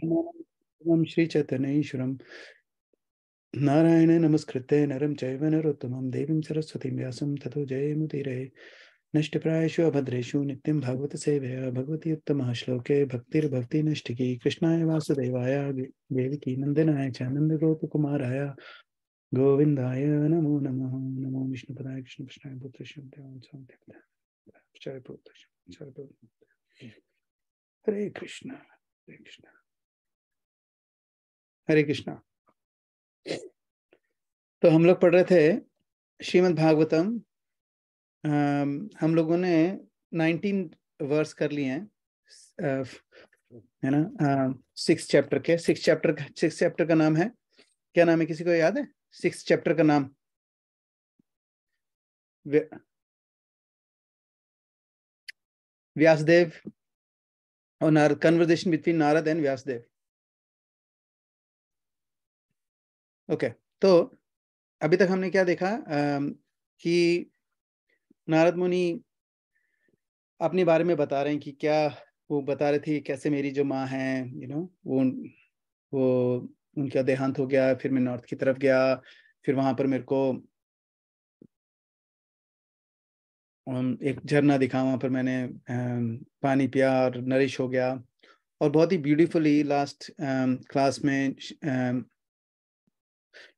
ओम श्री चैतन्येश्वरम नारायण नमस्कृत्य नरं चैव नरोत्तमं देवीं सरस्वतीं व्यासं ततो जयमुदीरये नष्टप्रायेषु अभद्रेषु नित्यं भागवत सेवया भगवती उत्तमः श्लोके भक्तिर्भक्ति नष्टिकी कृष्णाय वासुदेवाय देवकी नंदनाय च नंदगोपकुमाराय गोविंदाय नमो नमः। नमो विष्णुपदाय कृष्णकृष्णाय पुत्रश्च हरे कृष्ण हरे कृष्ण हरे कृष्णा। तो हम लोग पढ़ रहे थे श्रीमद् भागवतम। हम लोगों ने 19 वर्स कर लिए हैं, है ना। 6 चैप्टर का नाम है, क्या नाम है, किसी को याद है 6 चैप्टर का नाम? व्यासदेव और Narada, conversation between Narada and Vyasadeva. Okay, तो अभी तक हमने क्या देखा कि नारद मुनि अपने बारे में बता रहे हैं कि क्या वो बता रहे थे कैसे मेरी जो माँ है, वो उनका देहांत हो गया, फिर मैं नॉर्थ की तरफ गया, फिर वहां पर मेरे को एक झरना दिखा, वहां पर मैंने पानी पिया और नरिश हो गया। और बहुत ही ब्यूटीफुली लास्ट क्लास में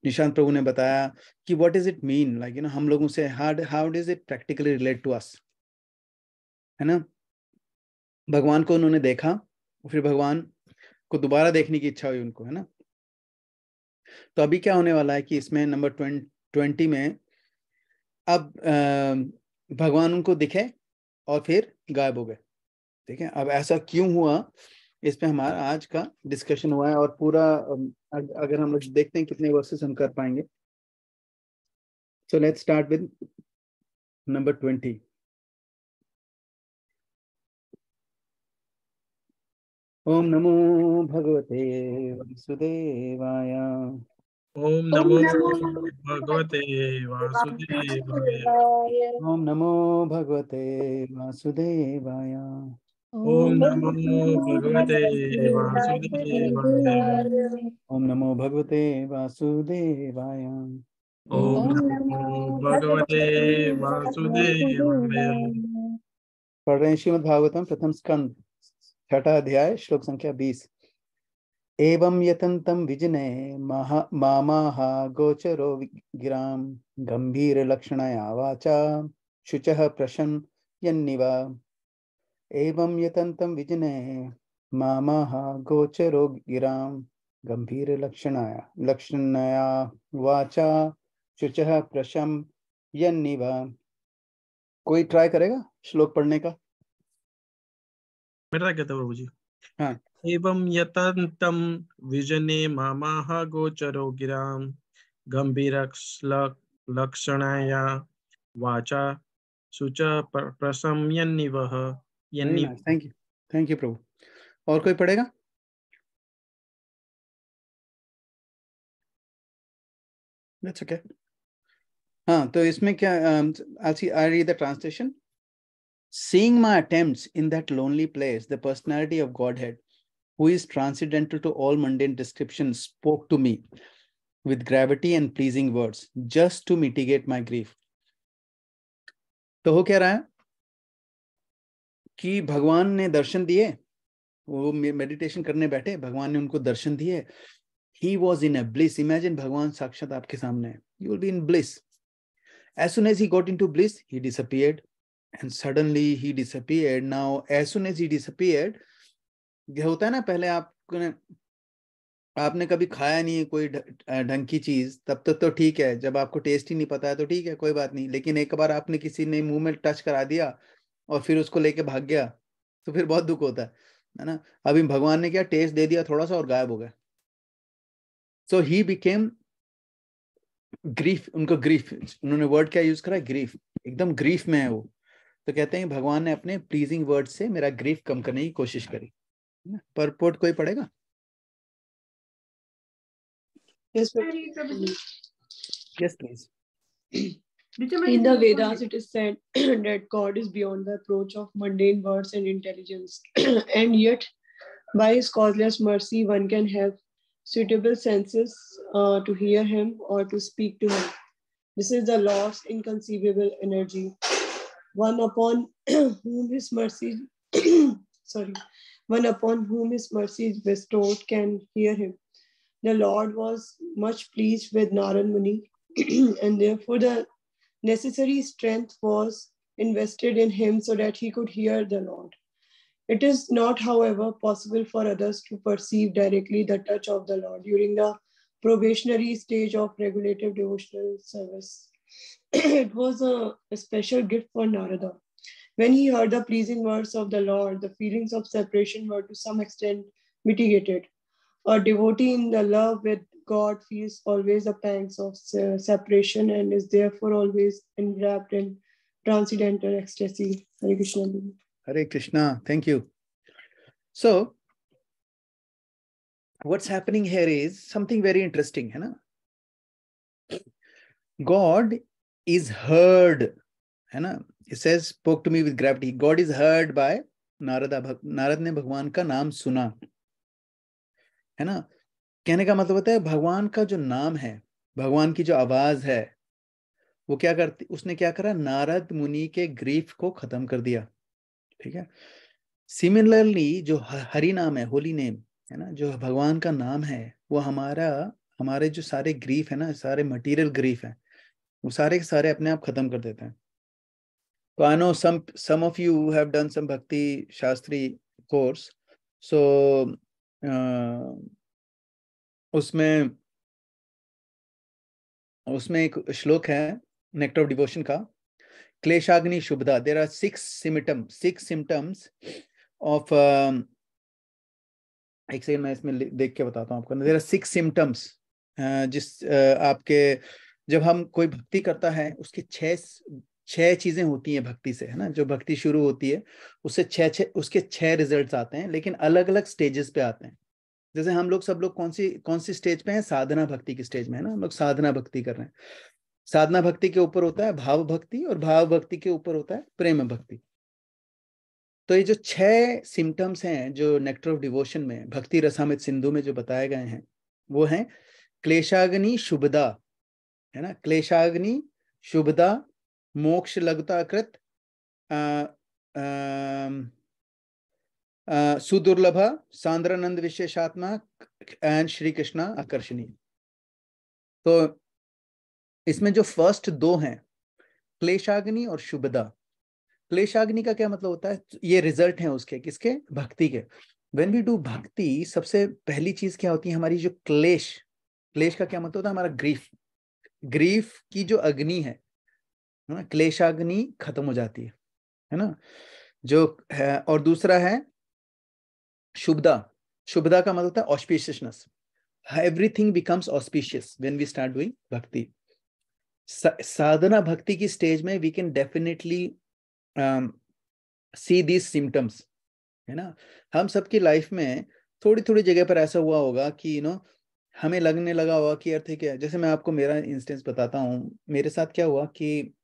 निशांत प्रभु ने बताया कि what is it mean, like हम लोगों से how does it practically relate to us, है ना। भगवान को उन्होंने देखा, फिर भगवान को दोबारा देखने की इच्छा हुई उनको, है ना। तो अभी क्या होने वाला है कि इसमें नंबर 20 में अब भगवान उनको दिखे और फिर गायब हो गए। ठीक है, अब ऐसा क्यों हुआ, इस पे हमारा आज का डिस्कशन हुआ है। और पूरा अगर हम लोग देखते हैं कितने वर्सेस हम कर पाएंगे। So let's start with number 20। ओम नमो भगवते वासुदेवाय। ओम नमो भगवते वासुदेवाय। ओम नमो भगवते वासुदेवाय। ओम नमो भगवते वासुदेवाय। ओम नमो भगवते वासुदेवाय। ओम नमो भगवते वासुदेवाय। पढ़ रहे हैं श्रीमद् भागवतम प्रथम स्कंद 6वां अध्याय श्लोक संख्या 20। एवं यतन्तं विजने मामाह गोचरो गिरां गंभीर लक्षणया वाचा शुचः प्रशन्यन्निव। एवं यतन्तं विजने मामाह गोचरो गिरां गंभीर लक्षणया वाचा शुचः प्रशम्यन्निव। कोई ट्राई करेगा श्लोक पढ़ने का? मेरा क्या था प्रभु जी? हाँ। एवं यतन्तं विजने मामाह गोचरो गिरां गंभीर लक्षणया वाचा शुच प्रशम्यन्निव। थैंक यू प्रभु। और कोई पढ़ेगा? That's okay. हाँ, तो इसमें क्या, I read the translation. Seeing my attempts in that lonely place, the personality of Godhead, who is transcendental to all mundane descriptions, spoke to me with gravity and pleasing words, just to mitigate my grief. तो हो क्या रहा है कि भगवान ने दर्शन दिए, वो मेडिटेशन करने बैठे, भगवान ने उनको दर्शन दिए। He was in a bliss. Imagine भगवान साक्षात आपके सामने है. You will be in bliss. As soon as he got into bliss, he disappeared. And suddenly he disappeared. Now, as soon as he disappeared, क्या होता है ना, पहले आपने कभी खाया नहीं है कोई ढंग की चीज, तब तक तो ठीक है, जब आपको टेस्ट ही नहीं पता है तो ठीक है, कोई बात नहीं। लेकिन एक बार आपने किसी ने मुंह में टच करा दिया और फिर उसको लेके भाग गया, तो फिर बहुत दुख होता है ना। अभी भगवान ने क्या, टेस्ट दे दिया थोड़ा सा और गायब हो गया। सो ही बिकेम ग्रीफ, उनको ग्रीफ, उन्होंने वर्ड क्या यूज करा, ग्रीफ, एकदम ग्रीफ में है वो। तो कहते हैं भगवान ने अपने प्लीजिंग वर्ड से मेरा ग्रीफ कम करने की कोशिश करी। परपोर्ट कोई पढ़ेगा? Yes, please. in the Vedas, it is said that God is beyond the approach of mundane words and intelligence, and yet By his causeless mercy, one can have suitable senses to hear him or to speak to him. This is the Lord's inconceivable energy. One upon whom his mercy, sorry, one upon whom his mercy is bestowed can hear him. The Lord was much pleased with Narad Muni, and therefore the necessary strength was invested in him so that he could hear the Lord. It is not, however, possible for others to perceive directly the touch of the Lord during the probationary stage of regulative devotional service. It was a special gift for Narada. When he heard the pleasing words of the Lord, the feelings of separation were to some extent mitigated. A devotee in the love with God feels always the pangs of separation and is therefore always enwrapped in transcendental ecstasy. Hare Krishna. Hare Krishna. Thank you. So, what's happening here is something very interesting. Hai na? God is heard. Hai na? It says, spoke to me with gravity. God is heard by Narada. Narad ने भगवान का नाम सुना. है ना? कहने का मतलब होता है भगवान का जो नाम है, भगवान की जो आवाज है, वो क्या करती, उसने क्या करा, नारद मुनि के ग्रीफ को खत्म कर दिया. ठीक है. सिमिलरली जो हरि नाम है, होली नेम है ना, जो भगवान का नाम है, वो हमारे जो सारे ग्रीफ है ना, सारे मटेरियल ग्रीफ है, वो सारे के सारे अपने आप खत्म कर देते हैं. तो I know some of you have done some bhakti shastri course. So उसमें एक श्लोक है नेक्टर ऑफ डिवोशन का, क्लेशाग्नि शुभदा. देयर आर 6 symptoms of एक सेकंड मैं इसमें देख के बताता हूँ आपको. देयर आर 6 symptoms जिस आपके जब हम कोई भक्ति करता है उसकी 6 चीजें होती हैं भक्ति से, है ना. जो भक्ति शुरू होती है उससे 6 रिजल्ट्स आते हैं, लेकिन अलग अलग स्टेजेस पे आते हैं. जैसे हम लोग सब लोग कौन सी स्टेज पे हैं, साधना भक्ति की स्टेज में, है ना. हम लोग साधना भक्ति कर रहे हैं. साधना भक्ति के ऊपर होता है भाव भक्ति, और भाव भक्ति के ऊपर होता है प्रेम भक्ति. तो ये जो 6 सिम्टम्स हैं जो नेक्टर ऑफ डिवोशन में, भक्ति रसामृत सिंधु में जो बताए गए हैं, वो हैं क्लेशाग्नि शुभदा, है ना. क्लेशाग्नि शुभदा, मोक्ष लगता कृत, सुदुर्लभ, सांद्रानंद विशेषात्मा, एंड श्री कृष्णा आकर्षणी. तो इसमें जो फर्स्ट 2 हैं, क्लेशाग्नि और शुभदा. क्लेशाग्नि का क्या मतलब होता है, ये रिजल्ट है उसके, किसके, भक्ति के. व्हेन वी डू भक्ति, सबसे पहली चीज क्या होती है, हमारी जो क्लेश का क्या मतलब होता है, हमारा ग्रीफ की जो अग्नि है ना, क्लेशाग्नि खत्म हो जाती है ना, जो है. और दूसरा है शुभदा. शुभदा का मतलब होता है auspiciousness. Everything becomes auspicious when we start doing bhakti. साधना भक्ति की स्टेज में we can definitely see these symptoms, है ना. हम सबकी लाइफ में थोड़ी थोड़ी जगह पर ऐसा हुआ होगा कि हमें लगने लगा होगा कि अर्थ है क्या. जैसे मैं आपको मेरा इंस्टेंस बताता हूँ. मेरे साथ क्या हुआ कि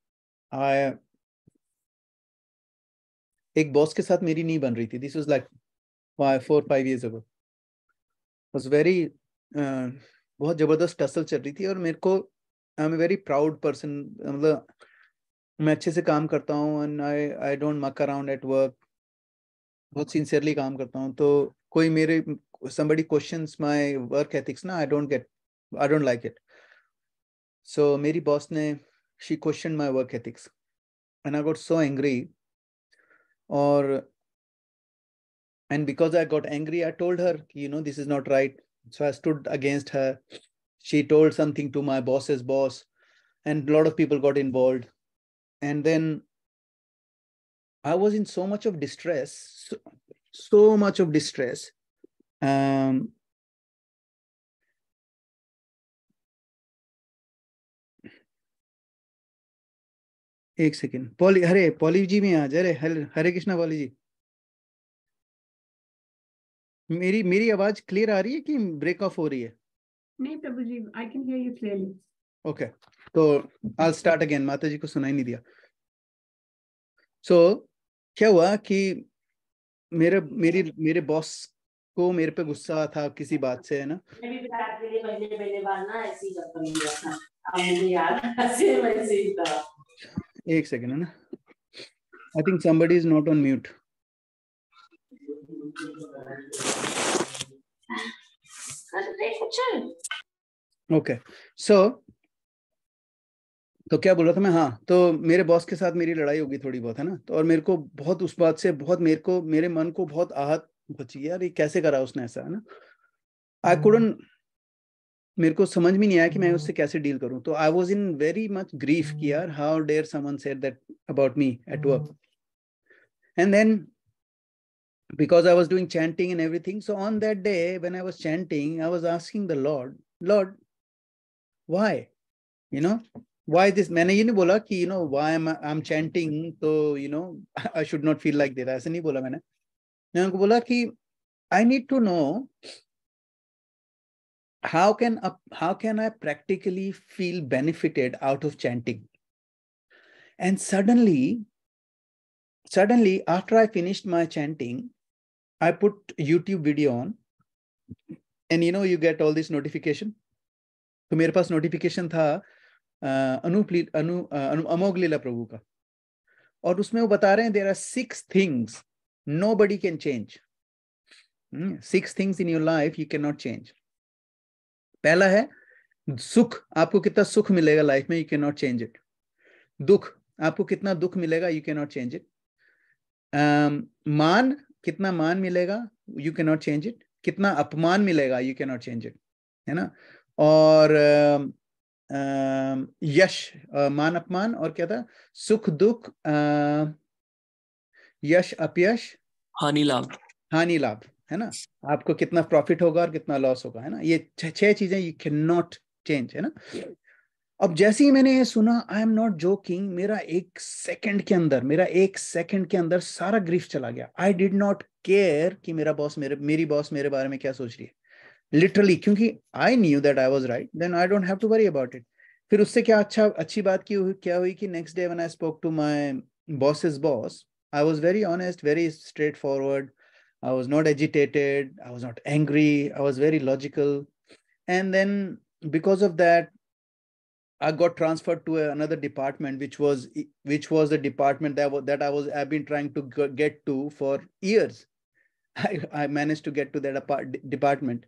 एक बॉस के साथ मेरी नहीं बन रही थी. This was like 4-5 years ago. Was very बहुत जबरदस्त टसल चल रही थी. और मेरे को, I am a very proud person, मतलब मैं अच्छे से काम करता हूँ, and I don't muck around at work. बहुत सिंसियरली काम करता हूँ. तो कोई मेरे somebody questions my work ethics ना, I don't like it. So मेरी बॉस ने, she questioned my work ethics and I got so angry. And because I got angry, I told her, this is not right. So I stood against her. She told something to my boss's boss, and a lot of people got involved. And then I was in so much of distress, so much of distress. एक second, poly जी में आ जा रहे. हरे Krishna poly जी. मेरी आवाज clear आ रही है कि break of हो रही है? नहीं प्रभु जी, I can hear you clearly. Okay, तो आई विल स्टार्ट अगेन. माता जी को सुनाई नहीं दिया. सो क्या हुआ कि मेरे बॉस को मेरे पे गुस्सा था किसी बात से, है ना। मैं भी विराट के लिए पहले बार ना ऐसे ही करता मिला था, अब मुझे याद ऐसे वैसे ही था। एक सेकंड, है ना। I think somebody is not on mute. Okay, so तो क्या बोल रहा था मैं, हाँ, तो मेरे बॉस के साथ मेरी लड़ाई होगी थोड़ी बहुत, है ना। तो और मेरे को बहुत उस बात से बहुत मेरे मन को बहुत आहत पहुंची, यार ये कैसे करा उसने ऐसा, है ना। आई कुडंट, मेरे को समझ में नहीं आया कि मैं उससे कैसे डील करूं। तो I was in very much grief कि यार how dare someone said that about me at work. And then because I was doing chanting and everything, so on that day when I was chanting, I was asking the Lord, why, you know, why this? मैंने ये नहीं बोला कि why I'm chanting, तो I should not feel like that, ऐसे नहीं बोला मैंने उनको बोला कि I need to know how can I practically feel benefited out of chanting. And suddenly after I finished my chanting, I put YouTube video on, and you get all this notification. तो मेरे पास notification था अमोघ लीला प्रभु का, और उसमें वो बता रहे हैं there are 6 things nobody can change. 6 things in your life you cannot change. पहला है सुख, आपको कितना सुख मिलेगा लाइफ में, you cannot change it. दुख, आपको कितना दुख मिलेगा, you cannot change it. मान, कितना मान मिलेगा, you cannot change it. कितना अपमान मिलेगा, you cannot change it, है ना। और यश, मान अपमान, और क्या था, सुख दुख, यश अपयश, हानि लाभ, है ना। आपको कितना प्रॉफिट होगा और कितना लॉस होगा, है ना। ये 6 चीजें यू कैन नॉट चेंज, है ना। अब जैसे ही मैंने ये सुना, आई एम नॉट जोकिंग, मेरा 1 सेकंड के अंदर सारा ग्रीफ चला गया। आई डिड नॉट केयर कि मेरी बॉस मेरे बारे में क्या सोच रही है, लिटरली, क्योंकि I knew that I was right, then I don't have to worry about it. फिर उससे अच्छी बात क्या हुई कि next day when I spoke to my boss's boss, I was very honest, very straight forward. I was not agitated, I was not angry, I was very logical. And then because of that, I got transferred to another department, which was the department that I've been trying to get to for years. I managed to get to that department,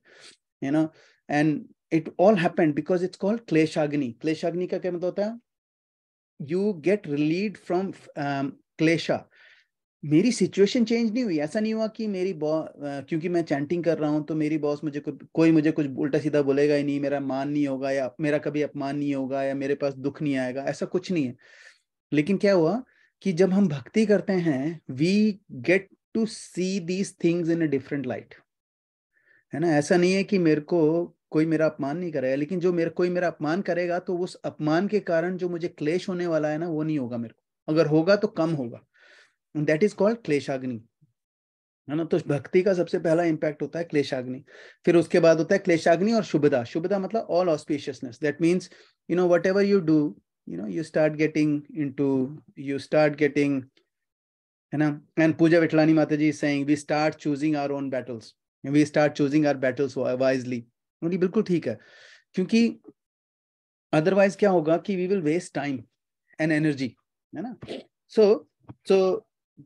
and it all happened because it's called Kleshagni. Kleshagni का क्या मतलब होता है? You get relieved from klesha. मेरी situation change नहीं हुई, ऐसा नहीं हुआ कि मेरी क्योंकि मैं चैंटिंग कर रहा हूं तो मेरी बॉस मुझे कोई मुझे कुछ उल्टा सीधा बोलेगा ही नहीं, मेरा मान नहीं होगा, या मेरा कभी अपमान नहीं होगा, या मेरे पास दुख नहीं आएगा, ऐसा कुछ नहीं है। लेकिन क्या हुआ कि जब हम भक्ति करते हैं, we get to see these things in a different light, है ना। ऐसा नहीं है कि मेरे को कोई मेरा अपमान नहीं करेगा, लेकिन जो कोई मेरा अपमान करेगा तो उस अपमान के कारण जो मुझे क्लेश होने वाला है ना, वो नहीं होगा मेरे को, अगर होगा तो कम होगा। दैट इज कॉल्ड क्लेशाग्नि, है ना। तो भक्ति का सबसे पहला इंपैक्ट होता है क्लेशाग्नि। फिर उसके बाद होता है क्लेशाग्नि और शुभदा। शुभदा मतलब all auspiciousness, that means what ever you do, you start getting, है ना। एंड पूजा विठलानी माता जी saying we start choosing our own battles, we start choosing our battles wisely. बिल्कुल ठीक है, क्योंकि अदरवाइज क्या होगा कि we will waste time and energy, है ना।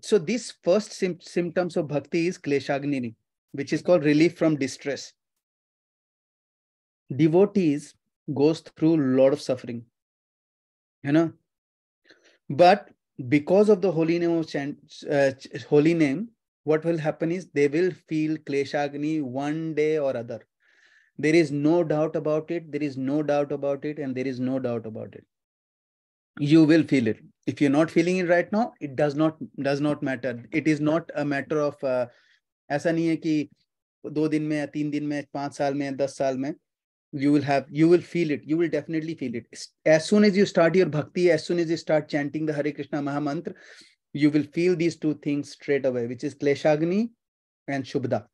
So this first symptoms of bhakti is kleshagni, which is called relief from distress. Devotees goes through a lot of suffering, but because of the holy name, what will happen is they will feel kleshagni one day or other. There is no doubt about it. And there is no doubt about it. You will feel it. If you're not feeling it right now, it does not matter. It is not a matter of ऐसा नहीं है कि 2 दिन में, 3 दिन में, 5 साल में, 10 साल में. You will feel it. You will definitely feel it. As soon as you start your bhakti, as soon as you start chanting the Hare Krishna Mahamantra, you will feel these 2 things straight away, which is Kleshagni and Shubhda.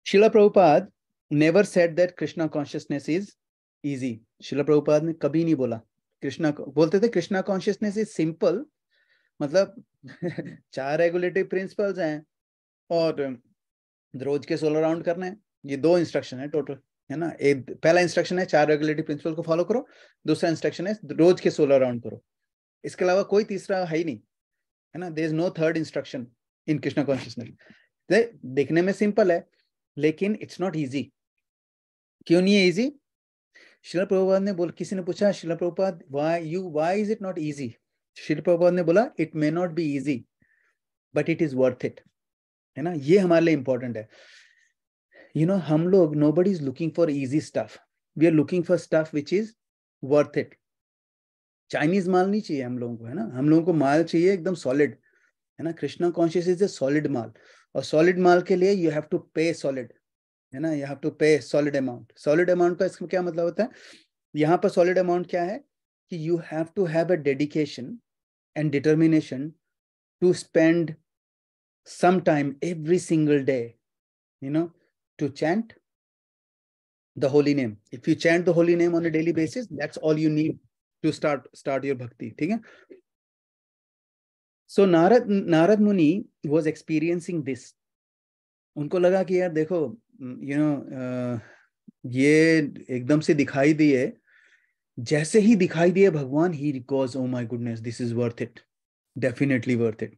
Srila Prabhupada never said that Krishna consciousness is easy. Srila Prabhupada ने कभी नहीं बोला बोलते थे Krishna consciousness is simple, मतलब 4 regulatory principles हैं, और रोज के 16 राउंड करने हैं। ये 2 इंस्ट्रक्शन है टोटल, है ना। एक पहला इंस्ट्रक्शन है 4 रेगुलेटरी प्रिंसिपल को फॉलो करो, दूसरा इंस्ट्रक्शन है रोज के 16 राउंड करो। इसके अलावा कोई तीसरा है ही नहीं, है ना। There is no third instruction in Krishna consciousness. देखने में सिंपल है लेकिन इट्स नॉट इजी। क्यों नहीं है इजी? श्रील प्रभुपाद ने किसी ने पूछा, Srila Prabhupada why is it not easy? Srila Prabhupada ने बोला, it may not be easy but it is worth it, है ना। ये हमारे लिए इंपॉर्टेंट है। हम लोग, nobody is looking for easy stuff, we are looking for stuff which is worth it। Chinese माल नहीं चाहिए हम लोगों को, है ना। हम लोगों को माल चाहिए एकदम सॉलिड, है ना। Krishna conscious is a solid माल, और सॉलिड माल के लिए you have to pay solid, है ना। You have to pay solid amount. Solid amount का इसका क्या मतलब होता है? यहाँ पर सॉलिड अमाउंट क्या है कि you have to have a dedication and determination to spend some time every single day, to chant the holy name. If you chant the holy name on a daily basis, that's all you need to start your bhakti, ठीक है। So Narad Muni was experiencing this। उनको लगा कि यार देखो, ये एकदम से दिखाई दिए, जैसे ही दिखाई दिए भगवान, he goes, oh my goodness, this is worth it, definitely worth it,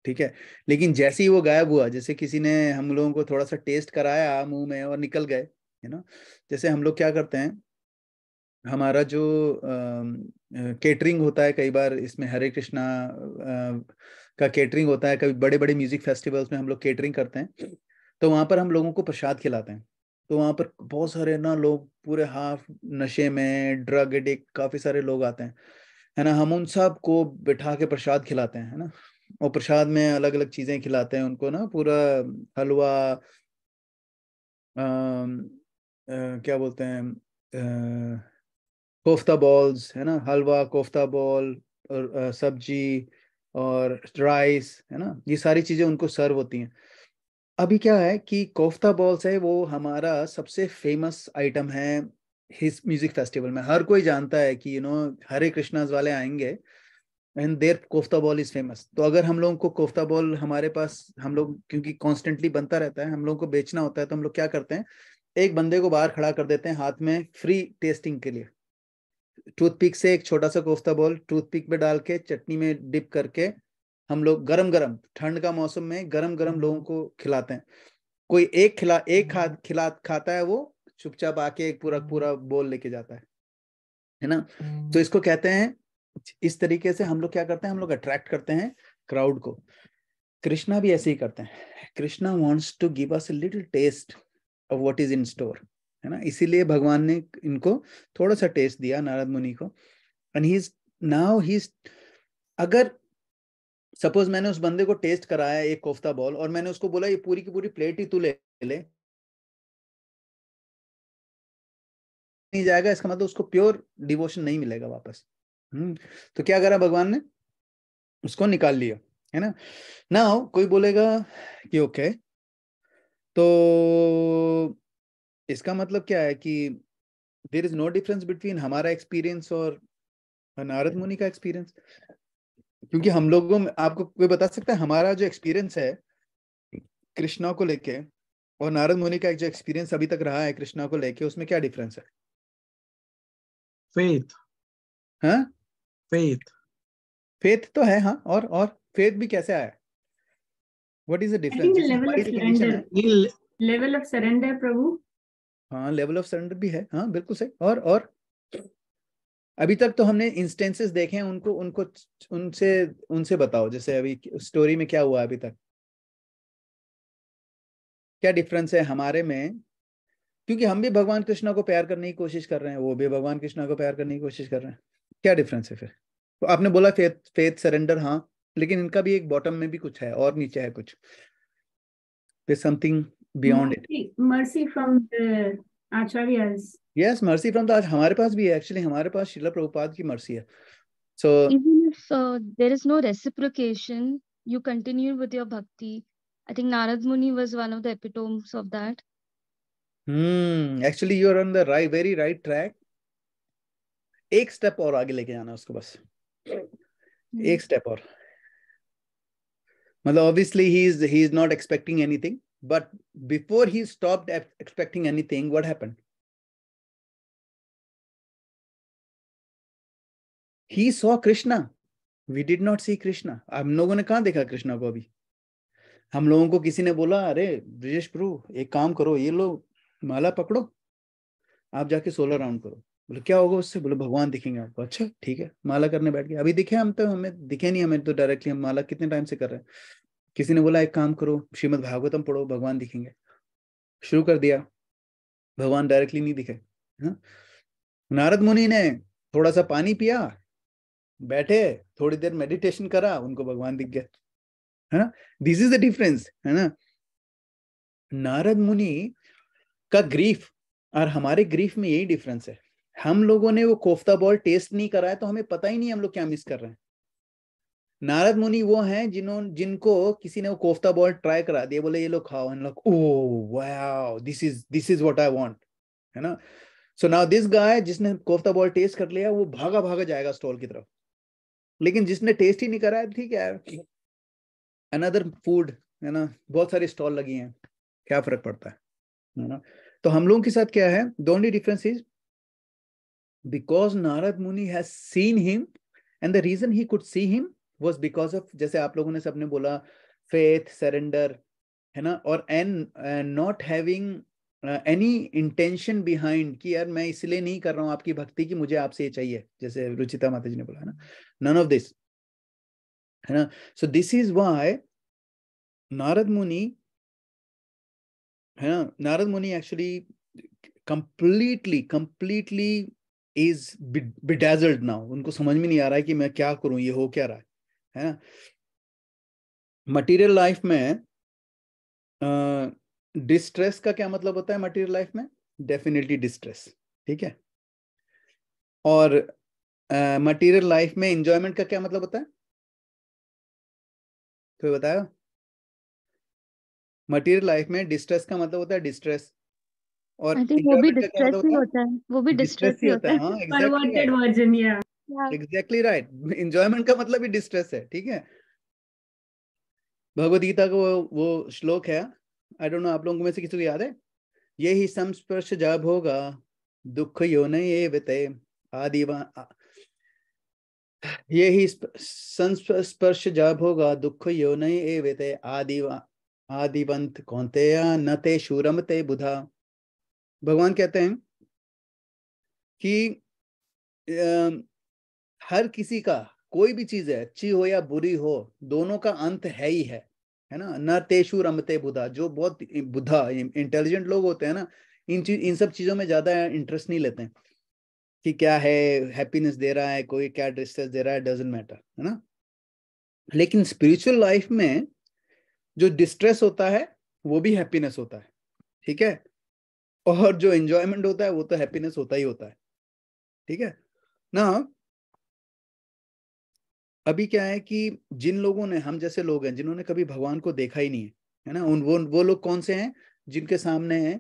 ठीक है। लेकिन जैसे ही वो गायब हुआ, जैसे किसी ने हम लोगों को थोड़ा सा टेस्ट कराया मुंह में और निकल गए, है ना। जैसे हम लोग क्या करते हैं, हमारा जो केटरिंग होता है, कई बार इसमें हरे कृष्णा का केटरिंग होता है, कभी बड़े बड़े म्यूजिक फेस्टिवल्स में हम लोग केटरिंग करते हैं, तो वहाँ पर हम लोगों को प्रसाद खिलाते हैं। तो वहाँ पर बहुत सारे ना लोग पूरे हाफ नशे में, ड्रग एडिक्ट काफ़ी सारे लोग आते हैं, है ना। हम उन सब को बिठा के प्रसाद खिलाते हैं, है ना। और प्रसाद में अलग अलग चीज़ें खिलाते हैं उनको ना, पूरा हलवा, क्या बोलते हैं, कोफ्ता बॉल्स, है ना। हलवा, कोफ्ता बॉल और सब्जी और राइस, है ना। ये सारी चीज़ें उनको सर्व होती हैं। अभी क्या है कि कोफ्ता बॉल्स है, वो हमारा सबसे फेमस आइटम है हिस म्यूजिक फेस्टिवल में। हर कोई जानता है कि हरे कृष्णाज वाले आएंगे and there kofta ball is famous. तो अगर हम लोगों को कोफ्ता बॉल हमारे पास, हम लोग क्योंकि कॉन्स्टेंटली बनता रहता है, हम लोगों को बेचना होता है, तो हम लोग क्या करते हैं, एक बंदे को बाहर खड़ा कर देते हैं हाथ में फ्री टेस्टिंग के लिए। टूथपिक से एक छोटा सा कोफ्ता बॉल टूथपिक पे डाल के चटनी में डिप करके हम लोग गरम गरम, ठंड का मौसम में गरम गरम लोगों को खिलाते हैं। कोई एक खाता है, वो चुपचाप आके एक पूरा पूरा बोल लेके जाता है ना। तो इसको कहते हैं, इस तरीके से हम लोग क्या करते हैं, हम लोग अट्रैक्ट करते हैं क्राउड को। कृष्णा भी ऐसे ही करते हैं। Krishna wants to give us a little taste of what is in store, है ना। इसीलिए भगवान ने इनको थोड़ा सा टेस्ट दिया, नारद मुनि को। एंड ही इज अगर सपोज मैंने उस बंदे को टेस्ट कराया एक कोफ्ता बॉल, और मैंने उसको बोला ये पूरी की पूरी प्लेट ही तू ले नहीं जाएगा, इसका मतलब उसको प्योर डिवोशन नहीं मिलेगा वापस। तो क्या करा भगवान ने, उसको निकाल लिया, है ना। नाउ कोई बोलेगा कि ओके, तो इसका मतलब क्या है कि there is no difference between हमारा एक्सपीरियंस और नारद मुनि का एक्सपीरियंस। क्योंकि हम लोगों में, आपको कोई बता सकता है हमारा जो एक्सपीरियंस है कृष्णा को लेके और नारद मुनि का जो एक्सपीरियंस अभी तक रहा है कृष्णा को लेके, उसमें क्या डिफरेंस है? फेथ। हाँ, फेथ तो है, हाँ। और फेथ भी कैसे आया? What is the I difference? think level of surrender. Level of surrender, प्रभु। हाँ, लेवल ऑफ सरेंडर भी है, हाँ बिल्कुल सही। और अभी तक तो हमने इंस्टेंसेस देखे हैं, उनको उनको उनसे बताओ, जैसे अभी स्टोरी में क्या हुआ अभी तक, क्या डिफरेंस है हमारे में? क्योंकि हम भी भगवान कृष्णा को प्यार करने की कोशिश कर रहे हैं, वो भी भगवान कृष्णा को प्यार करने की कोशिश कर रहे हैं। क्या डिफरेंस है फिर? तो आपने बोला फेथ सरेंडर, हाँ, लेकिन इनका भी एक बॉटम में भी कुछ है और नीचे है कुछ, something beyond it. Mercy from the acharyas. Yes, mercy from the, आज हमारे पास भी है एक्चुअली, हमारे पास श्रील प्रभुपाद की मर्सी है। So even if there is no reciprocation, you continue with your bhakti. I think Narad Muni was one of the epitomes of that. Actually you are on the very right track. एक step और आगे लेके जाना उसको, बस एक step और। मतलब obviously he is not expecting anything, but before he stopped expecting anything, what happened? He saw Krishna. We did not see Krishna. हम लोगों ने कहाँ देखा कृष्णा को अभी? हम लोगों को किसी ने बोला, अरे ब्रिजेश प्रभु एक काम करो, ये लो माला पकड़ो, आप जाके 16 राउंड करो। बोले क्या होगा उससे? बोले भगवान दिखेंगे आपको। अच्छा ठीक है, माला करने बैठ गए। अभी दिखे हम तो, हमें दिखे नहीं, हमें तो डायरेक्टली, हम माला कितने टाइम से कर रहे हैं। किसी ने बोला एक काम करो, श्रीमद् भागवतम पढ़ो, भगवान दिखेंगे। शुरू कर दिया, भगवान डायरेक्टली नहीं दिखे। नारद मुनि ने थोड़ा सा पानी पिया, बैठे थोड़ी देर मेडिटेशन करा, उनको भगवान दिख गया, है ना। दिस इज द डिफरेंस, है ना। नारद मुनि का ग्रीफ और हमारे ग्रीफ में यही डिफरेंस है। हम लोगों ने वो कोफ्ता बॉल टेस्ट नहीं करा है, तो हमें पता ही नहीं हम लोग क्या मिस कर रहे हैं। नारद मुनि वो हैं जिनको किसी ने वो कोफ्ता बॉल ट्राई करा दिया, बोले ये लोग खाओ, हम लोग oh wow, this is what I want, है ना। सो नाउ दिस गाय, जिसने कोफ्ता बॉल टेस्ट कर लिया, वो भागा भागा जाएगा स्टॉल की तरफ। लेकिन जिसने टेस्ट ही नहीं करा है, ठीक है, अनदर फूड, है ना, बहुत सारी स्टॉल लगी हैं, क्या फर्क पड़ता है ना। तो हम लोगों के साथ क्या है, the only difference is because Narad Muni has seen him, and the reason he could see him was because of, जैसे आप लोगों ने सबने बोला, faith, surrender, है ना, और and not having any intention behind कि यार मैं इसलिए नहीं कर रहा हूँ आपकी भक्ति की, मुझे आपसे ये चाहिए, जैसे रुचिता माता जी ने बोला, है ना, none of this, है ना। So this is why Narad मुनि, है ना, नारद मुनि actually completely is bedazzled now. उनको समझ में नहीं आ रहा है कि मैं क्या करूं, ये हो क्या रहा है ना। मटीरियल लाइफ में डिस्ट्रेस का क्या मतलब होता है? मटीरियल लाइफ में डेफिनेटली डिस्ट्रेस, ठीक है। और मटीरियल लाइफ में एंजॉयमेंट का क्या मतलब होता है? कोई बताया? मटीरियल लाइफ में डिस्ट्रेस का मतलब होता है डिस्ट्रेस, और वो भी एंजॉयमेंट का क्या डिस्ट्रेस मतलब ही होता है? होता है, वो भी डिस्ट्रेस ही होता है। हाँ, परवर्टेड वर्जन, या एग्जैक्टली राइट। एंजॉयमेंट का मतलब ही डिस्ट्रेस है, ठीक है। भगवद गीता का वो श्लोक है, आई डोंट नो आप लोगों में से किसी को याद है? ये ही संस्पर्श जब होगा दुख योनये विते आदिवा, ये ही संस्पर्श जब होगा दुख योनये विते आदिवंत कौन्तेय न ते शूरम ते बुधा। भगवान कहते हैं कि हर किसी का, कोई भी चीज है, अच्छी हो या बुरी हो, दोनों का अंत है ही है ना। न तेषु रमते बुधा, जो बहुत बुधा इंटेलिजेंट लोग होते हैं ना, इन सब चीजों में ज्यादा इंटरेस्ट नहीं लेते हैं कि क्या है, हैप्पीनेस दे रहा है कोई, क्या डिस्ट्रेस दे रहा है, डजंट मैटर, है ना। लेकिन स्पिरिचुअल लाइफ में जो डिस्ट्रेस होता है वो भी हैप्पीनेस होता है, ठीक है। और जो एंजॉयमेंट होता है वो तो हैप्पीनेस होता ही होता है, ठीक है ना। अभी क्या है कि जिन लोगों ने, हम जैसे लोग हैं जिन्होंने कभी भगवान को देखा ही नहीं है ना, वो लोग कौन से हैं? जिनके सामने है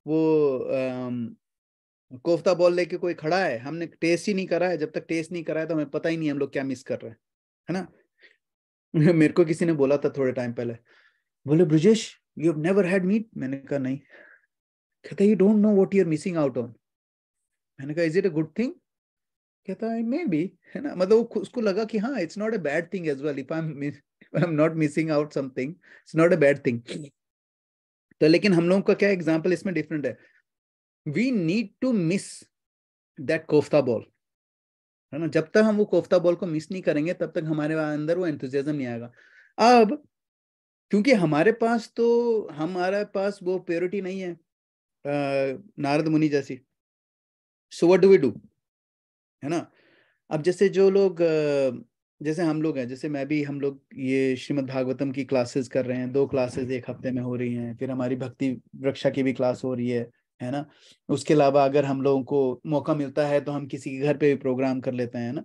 वो कोफ्ता बॉल लेके कोई खड़ा है, हमने टेस्ट ही नहीं करा है, जब तक टेस्ट नहीं करा है तो हमें पता ही नहीं हम लोग क्या मिस कर रहे हैं, है ना। मेरे को किसी ने बोला था थोड़े टाइम पहले, बोले Brijesh you have never had meat. मैंने कहा नहीं। कहता you don't know what you are missing out on. मैंने कहा is it a good thing? कहता है मे बी, है ना, मतलब उसको लगा कि हाँ it's not a bad thing as well, if I am not missing out something, it's not a bad thing. तो लेकिन हम लोगों का क्या एग्जांपल इसमें डिफरेंट है, we need to miss that kofta ball, है ना। जब तक हम वो कोफ्ता बॉल को मिस नहीं करेंगे तब तक हमारे अंदर वो एंथुसियाज्म नहीं आएगा। अब क्योंकि हमारे पास वो प्योरिटी नहीं है नारद मुनि जैसी, so what do we do, है ना। अब जैसे जो लोग जैसे हम लोग हैं, जैसे मैं भी, हम लोग ये श्रीमद् भागवतम की क्लासेस कर रहे हैं, 2 क्लासेस एक हफ्ते में हो रही हैं, फिर हमारी भक्ति वृक्षा की भी क्लास हो रही है ना। उसके अलावा अगर हम लोगों को मौका मिलता है तो हम किसी के घर पे भी प्रोग्राम कर लेते हैं ना।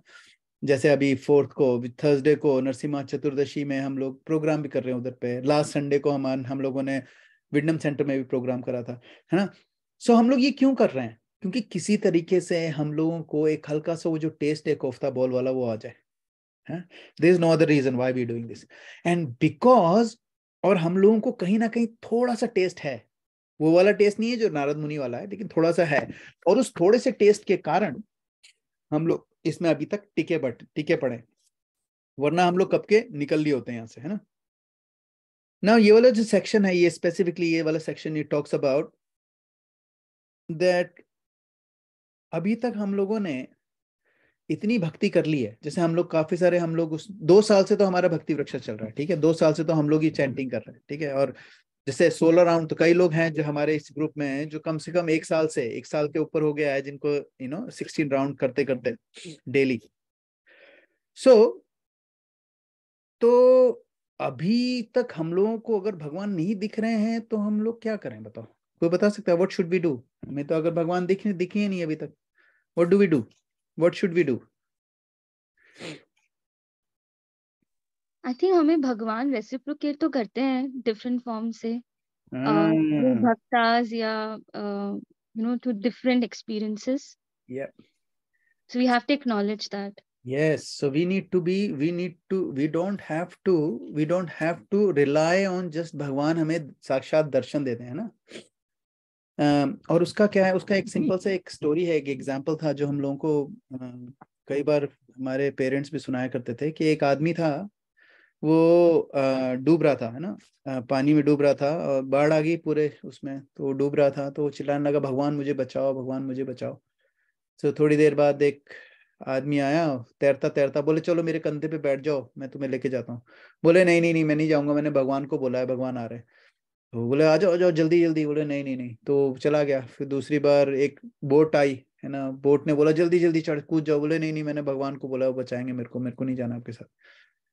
जैसे अभी 4th को, थर्सडे को नरसिम्हा चतुर्दशी में हम लोग प्रोग्राम भी कर रहे हैं उधर पे। लास्ट संडे को हम लोगों ने विडनम सेंटर में भी प्रोग्राम करा था, है ना। सो हम लोग ये क्यों कर रहे हैं? क्योंकि किसी तरीके से हम लोगों को एक हल्का सा वो जो टेस्ट है कोफ्ता बॉल वाला वो आ जाए, There is no other reason why we are doing this. And because, और हम लोगों को कहीं ना कहीं थोड़ा सा टेस्ट है, वो वाला टेस्ट नहीं है जो नारद मुनि वाला है, लेकिन थोड़ा सा है, और उस थोड़े से टेस्ट के कारण हम लोग इसमें अभी तक टिके पड़े, वरना हम लोग कब के निकल लिए होते हैं यहाँ से, है ना। Now ये वाला जो सेक्शन है, ये स्पेसिफिकली ये वाला section, it talks about that अभी तक हम लोगों ने इतनी भक्ति कर ली है, जैसे हम लोग काफी सारे, हम लोग उस 2 साल से तो हमारा भक्ति वृक्ष चल रहा है, ठीक है, 2 साल से तो हम लोग ही चैंटिंग कर रहे हैं, ठीक है, और जैसे 16 राउंड, तो कई लोग हैं जो हमारे इस ग्रुप में हैं जो कम से कम 1 साल के ऊपर हो गया है, जिनको 16 राउंड करते करते डेली। तो अभी तक हम लोगों को अगर भगवान नहीं दिख रहे हैं तो हम लोग क्या करें, बताओ, कोई बता सकता है? What should we do? हमें तो अगर भगवान दिखे ही नहीं अभी तक, what do we do, what should we do? I think हमें भगवान रेसिप्रोकेट तो करते हैं डिफरेंट फॉर्म से, भक्तास या to different experiences. Yeah. So we have to acknowledge that. Yes, so we don't have to rely on just भगवान हमें साक्षात दर्शन देते हैं ना। और उसका क्या है, उसका एक सिंपल सा एक स्टोरी है, एक एग्जांपल था जो हम लोगों को कई बार हमारे पेरेंट्स भी सुनाया करते थे, कि एक आदमी था, वो डूब रहा था, है ना, पानी में डूब रहा था, और बाढ़ आ गई पूरे उसमें, तो वो डूब रहा था, तो वो चिल्लाने लगा, भगवान मुझे बचाओ, भगवान मुझे बचाओ। तो थोड़ी देर बाद एक आदमी आया तैरता तैरता, बोले चलो मेरे कंधे पे बैठ जाओ, मैं तुम्हें लेके जाता हूँ। बोले नहीं नहीं नहीं, मैं नहीं जाऊंगा, मैंने भगवान को बोला है, भगवान आ रहे हैं। तो बोले आ जाओ जल्दी जल्दी, बोले नहीं नहीं नहीं, तो चला गया। फिर दूसरी बार एक बोट आई, है ना, बोट ने बोला जल्दी जल्दी चढ़ कूद जाओ, बोले नहीं नहीं, मैंने भगवान को बोला, वो बचाएंगे मेरे को नहीं जाना आपके साथ।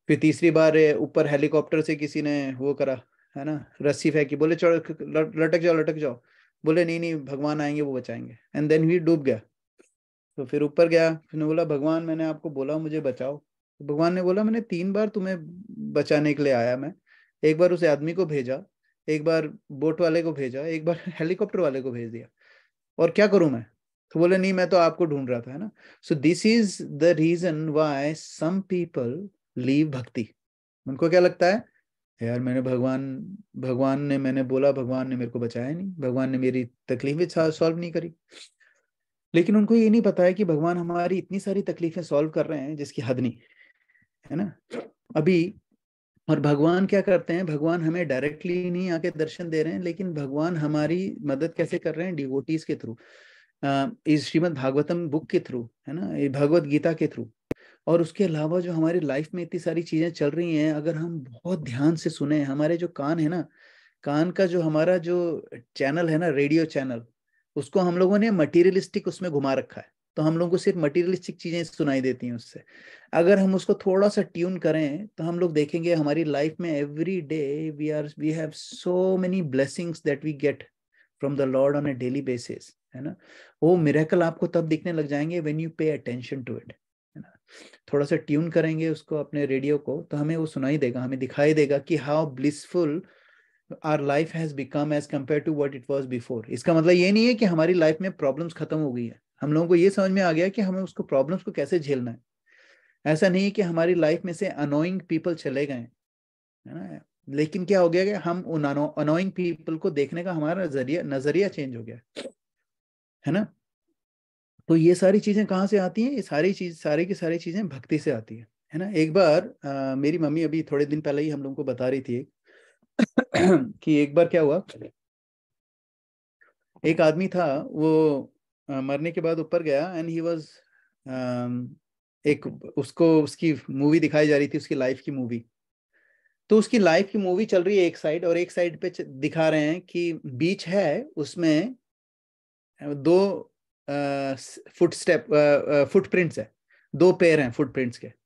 फिर तीसरी बार ऊपर हेलीकॉप्टर से किसी ने वो करा, है ना, रस्सी फेंकी, बोले चढ़ लटक जाओ, बोले नहीं नहीं, भगवान आएंगे, वो बचाएंगे। एंड देन ही डूब गया। तो फिर ऊपर गया, फिर बोला भगवान मैंने आपको बोला मुझे बचाओ। तो भगवान ने बोला मैंने 3 बार तुम्हें बचाने के लिए आया, मैं 1 बार उस आदमी को भेजा, 1 बार बोट वाले को भेजा, 1 बार हेलीकॉप्टर वाले को भेज दिया, और क्या करूं मैं? तो बोले नहीं, मैं तो आपको ढूंढ रहा था, है ना। So this is the reason why some people leave bhakti. उनको क्या लगता है, यार भगवान ने मैंने बोला, भगवान ने मेरे को बचाया नहीं, भगवान ने मेरी तकलीफें सॉल्व नहीं करी। लेकिन उनको ये नहीं पता है कि भगवान हमारी इतनी सारी तकलीफें सॉल्व कर रहे हैं जिसकी हद नहीं, है ना अभी। और भगवान क्या करते हैं, भगवान हमें डायरेक्टली नहीं आके दर्शन दे रहे हैं, लेकिन भगवान हमारी मदद कैसे कर रहे हैं, डिवोटीज के थ्रू, इस श्रीमद् भागवतम बुक के थ्रू, है ना, ये भगवत गीता के थ्रू। और उसके अलावा जो हमारी लाइफ में इतनी सारी चीजें चल रही हैं, अगर हम बहुत ध्यान से सुने, हमारे जो कान है ना, कान का जो हमारा जो चैनल है ना, रेडियो चैनल, उसको हम लोगों ने मटीरियलिस्टिक उसमें घुमा रखा है, तो हम लोगों को सिर्फ मटीरियलिस्टिक चीजें सुनाई देती हैं उससे। अगर हम उसको थोड़ा सा ट्यून करें तो हम लोग देखेंगे हमारी लाइफ में every day we have so many blessings that we get from the lord on a daily basis, है ना। वो मिरेकल आपको तब दिखने लग जाएंगे when you pay attention to it, है ना। थोड़ा सा ट्यून करेंगे उसको, अपने रेडियो को, तो हमें वो सुनाई देगा, हमें दिखाई देगा कि how blissful our life has become as compared to what it was before। इसका मतलब ये नहीं है कि हमारी लाइफ में प्रॉब्लम्स खत्म हो गई है, हम लोगों को ये समझ में आ गया कि हमें उसको प्रॉब्लम्स को कैसे झेलना है। ऐसा नहीं है कि हमारी लाइफ में से अनोइंग पीपल चले गए, है ना, लेकिन क्या हो गया कि हम उन अनोइंग पीपल को देखने का हमारा नजरिया चेंज हो गया, है ना। तो ये सारी चीजें कहाँ से आती हैं, ये सारी की सारी चीजें भक्ति से आती है ना। एक बार मेरी मम्मी अभी थोड़े दिन पहले ही हम लोगों को बता रही थी कि एक बार क्या हुआ, एक आदमी था, वो मरने के बाद ऊपर गया, एंड ही वाज उसकी मूवी दिखाई जा रही थी, उसकी लाइफ की मूवी। तो उसकी लाइफ की मूवी चल रही है एक साइड, और एक साइड पे दिखा रहे हैं कि बीच है, उसमें 2 फुटप्रिंट्स है, 2 पैर हैं फुटप्रिंट्स के।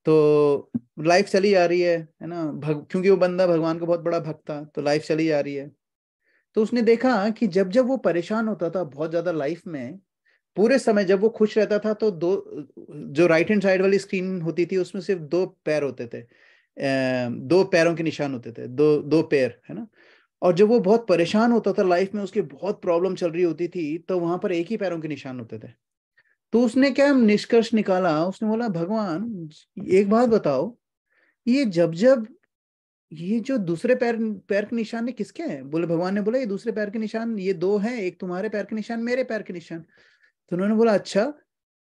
तो लाइफ चली जा रही है ना, क्योंकि वो बंदा भगवान का बहुत बड़ा भक्त था, तो लाइफ चली जा रही है। तो उसने देखा कि जब जब वो परेशान होता था बहुत ज्यादा लाइफ में, पूरे समय जब वो खुश रहता था, तो जो राइट हैंड साइड वाली स्क्रीन होती थी उसमें सिर्फ 2 पैर होते थे, 2 पैरों के निशान होते थे, 2 पैर, है ना। और जब वो बहुत परेशान होता था लाइफ में, उसकी बहुत प्रॉब्लम चल रही होती थी, तो वहां पर एक ही पैरों के निशान होते थे। तो उसने क्या निष्कर्ष निकाला, उसने बोला भगवान एक बात बताओ, ये जब जब ये जो दूसरे पैर पैर के निशान है किसके हैं? बोले भगवान ने बोला ये दूसरे पैर के निशान ये दो हैं, एक तुम्हारे पैर के निशान मेरे पैर के निशान। तो उन्होंने बोला अच्छा,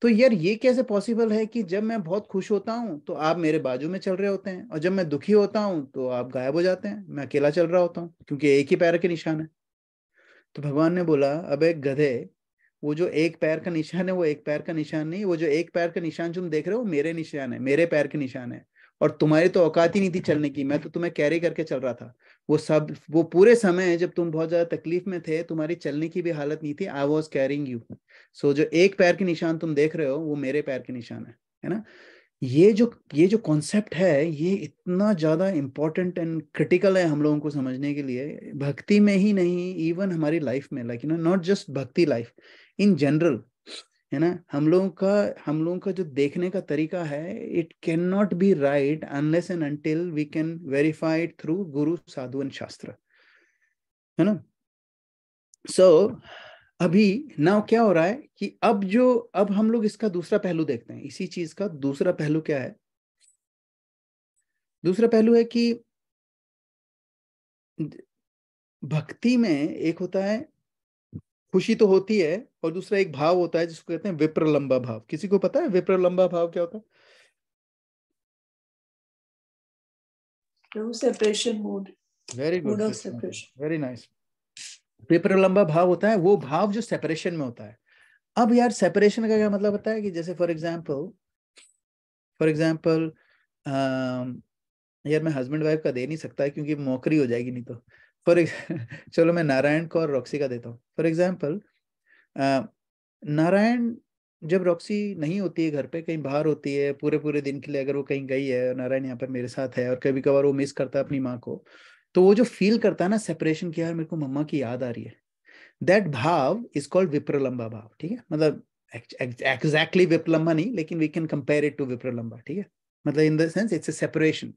तो यार ये कैसे पॉसिबल है कि जब मैं बहुत खुश होता हूँ तो आप मेरे बाजू में चल रहे होते हैं, और जब मैं दुखी होता हूँ तो आप गायब हो जाते हैं, मैं अकेला चल रहा होता हूँ, क्योंकि एक ही पैर के निशान है। तो भगवान ने बोला अबे गधे, वो जो एक पैर का निशान है वो एक पैर का निशान नहीं, वो जो एक पैर का निशान तुम देख रहे हो मेरे निशान है, मेरे पैर के निशान है। और तुम्हारी तो औकात ही नहीं थी चलने की, मैं तो तुम्हें कैरी करके चल रहा था। वो पूरे समय जब तुम बहुत ज्यादा तकलीफ में थे, तुम्हारी चलने की भी हालत नहीं थी, आई वॉज कैरिंग यू। सो जो एक पैर के निशान तुम देख रहे हो वो मेरे पैर के निशान है ना। ये जो कॉन्सेप्ट है ये इतना ज्यादा इंपॉर्टेंट एंड क्रिटिकल है हम लोगों को समझने के लिए, भक्ति में ही नहीं, इवन हमारी लाइफ में, लाइक नॉट जस्ट भक्ति, लाइफ इन जनरल, है ना। हम लोगों का जो देखने का तरीका है, it can not be right unless and until we can verify it through guru sadhu and शास्त्र, है ना। सो अभी नाउ क्या हो रहा है कि अब हम लोग इसका दूसरा पहलू देखते हैं। इसी चीज का दूसरा पहलू क्या है? दूसरा पहलू है कि भक्ति में एक होता है खुशी तो होती है, और दूसरा एक भाव होता है जिसको कहते हैं विप्रलंबा भाव। किसी को पता है विप्रलंबा भाव क्या होता है? Separation mode. Very good, mode of separation. Very nice. विप्रलंबा भाव होता है वो भाव जो सेपरेशन में होता है। अब यार सेपरेशन का क्या मतलब होता है कि जैसे फॉर एग्जाम्पल यार मैं हस्बैंड वाइफ का दे नहीं सकता क्योंकि मौकरी हो जाएगी नहीं तो। चलो मैं नारायण को और रॉक्सी का देता हूँ। फॉर एग्जाम्पल नारायण जब रॉक्सी नहीं होती है घर पे, कहीं बाहर होती है पूरे दिन के लिए, अगर वो कहीं गई है, नारायण यहाँ पर मेरे साथ है, और कभी कभार वो मिस करता है अपनी माँ को, तो वो जो फील करता है ना सेपरेशन की, यार मेरे को मम्मा की याद आ रही है, दैट भाव इज कॉल्ड विप्रलंबा भाव। ठीक है, मतलब एग्जैक्टली विप्रलंबा नहीं, लेकिन we can compare it to विप्रलंबा। ठीक है, मतलब in the sense it's a separation,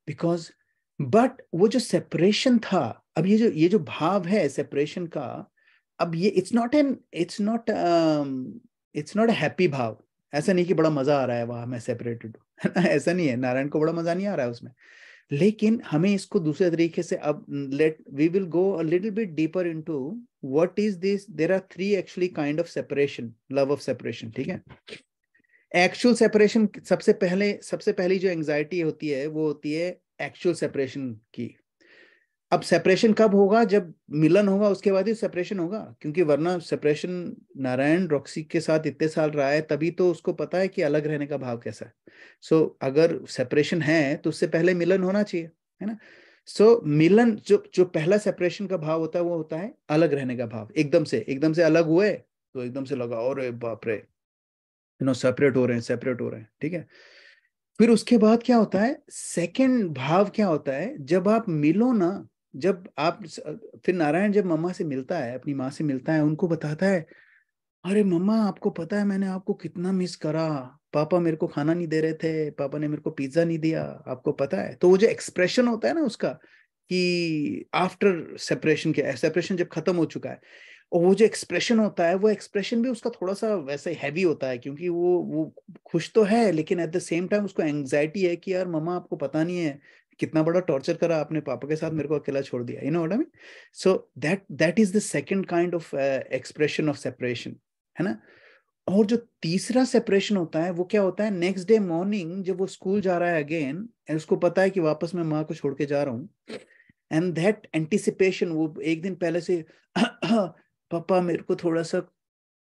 because but वो जो सेपरेशन था, अब ये जो भाव है सेपरेशन का, अब ये इट्स नॉट अ हैप्पी भाव। ऐसा नहीं कि बड़ा मजा आ रहा है वहां मैं सेपरेटेड हूँ ऐसा नहीं है, नारायण को बड़ा मजा नहीं आ रहा है उसमें। लेकिन हमें इसको दूसरे तरीके से, अब we will go a little bit deeper into what is this. There are three actually kind of separation, love of separation. ठीक है, एक्चुअल सेपरेशन, सबसे पहली जो एंजाइटी होती है वो होती है एक्चुअल सेपरेशन की। अब सेपरेशन कब होगा? जब मिलन होगा उसके बाद ही सेपरेशन होगा, क्योंकि वरना सेपरेशन, नारायण रॉक्सी के साथ इतने साल रहा है तभी तो उसको पता है कि अलग रहने का भाव कैसा है। सो अगर सेपरेशन है तो उससे पहले मिलन होना चाहिए, है ना। सो मिलन, जो पहला सेपरेशन का भाव होता है वो होता है अलग रहने का भाव। एकदम से अलग हुए तो एकदम से लगा और बाप रे, सेपरेट हो रहे हैं। ठीक है, फिर उसके बाद क्या होता है, सेकंड भाव क्या होता है, जब आप मिलो ना, जब आप, फिर नारायण जब मम्मा से मिलता है, अपनी माँ से मिलता है, उनको बताता है अरे मम्मा आपको पता है मैंने आपको कितना मिस करा, पापा मेरे को खाना नहीं दे रहे थे, पापा ने मेरे को पिज्जा नहीं दिया, आपको पता है। तो वो जो एक्सप्रेशन होता है ना उसका, कि आफ्टर सेपरेशन के, सेपरेशन जब खत्म हो चुका है, और वो जो एक्सप्रेशन होता है, वो एक्सप्रेशन भी उसका थोड़ा सा वैसे हैवी होता है, क्योंकि वो खुश तो है लेकिन एट द सेम टाइम उसको एंग्जाइटी है कि यार मम्मा आपको पता नहीं है कितना बड़ा टॉर्चर करा आपने पापा के साथ, मेरे को अकेला छोड़ दिया, you know what I mean. So that is the second kind of expression of separation, है ना। और जो तीसरा सेपरेशन होता है वो क्या होता है, नेक्स्ट डे मॉर्निंग जब वो स्कूल जा रहा है अगेन, उसको पता है कि वापस मैं माँ को छोड़ के जा रहा हूँ, एंड दैट एंटिसिपेशन, वो एक दिन पहले से पापा मेरे को थोड़ा सा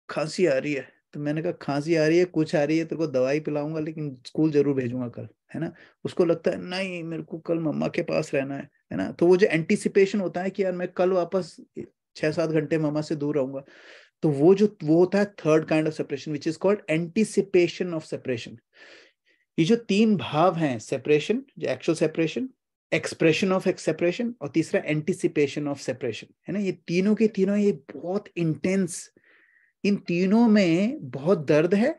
खांसी आ रही है, तो मैंने कहा खांसी आ रही है, कुछ आ रही है, तेरे को दवाई पिलाऊंगा लेकिन स्कूल जरूर भेजूंगा कल, है ना। उसको लगता है नहीं मेरे को कल मम्मा के पास रहना है ना। तो वो जो एंटिसिपेशन होता है कि यार मैं कल वापस 6-7 घंटे मम्मा से दूर रहूंगा, तो वो होता है third kind of separation, which is called anticipation of separation. ये जो तीन भाव हैं, सेपरेशन, जो actual separation, expression of separation, और तीसरा एंटिसिपेशन ऑफ सेपरेशन, है ना, ये तीनों के तीनों ये बहुत इंटेंस, इन तीनों में बहुत दर्द है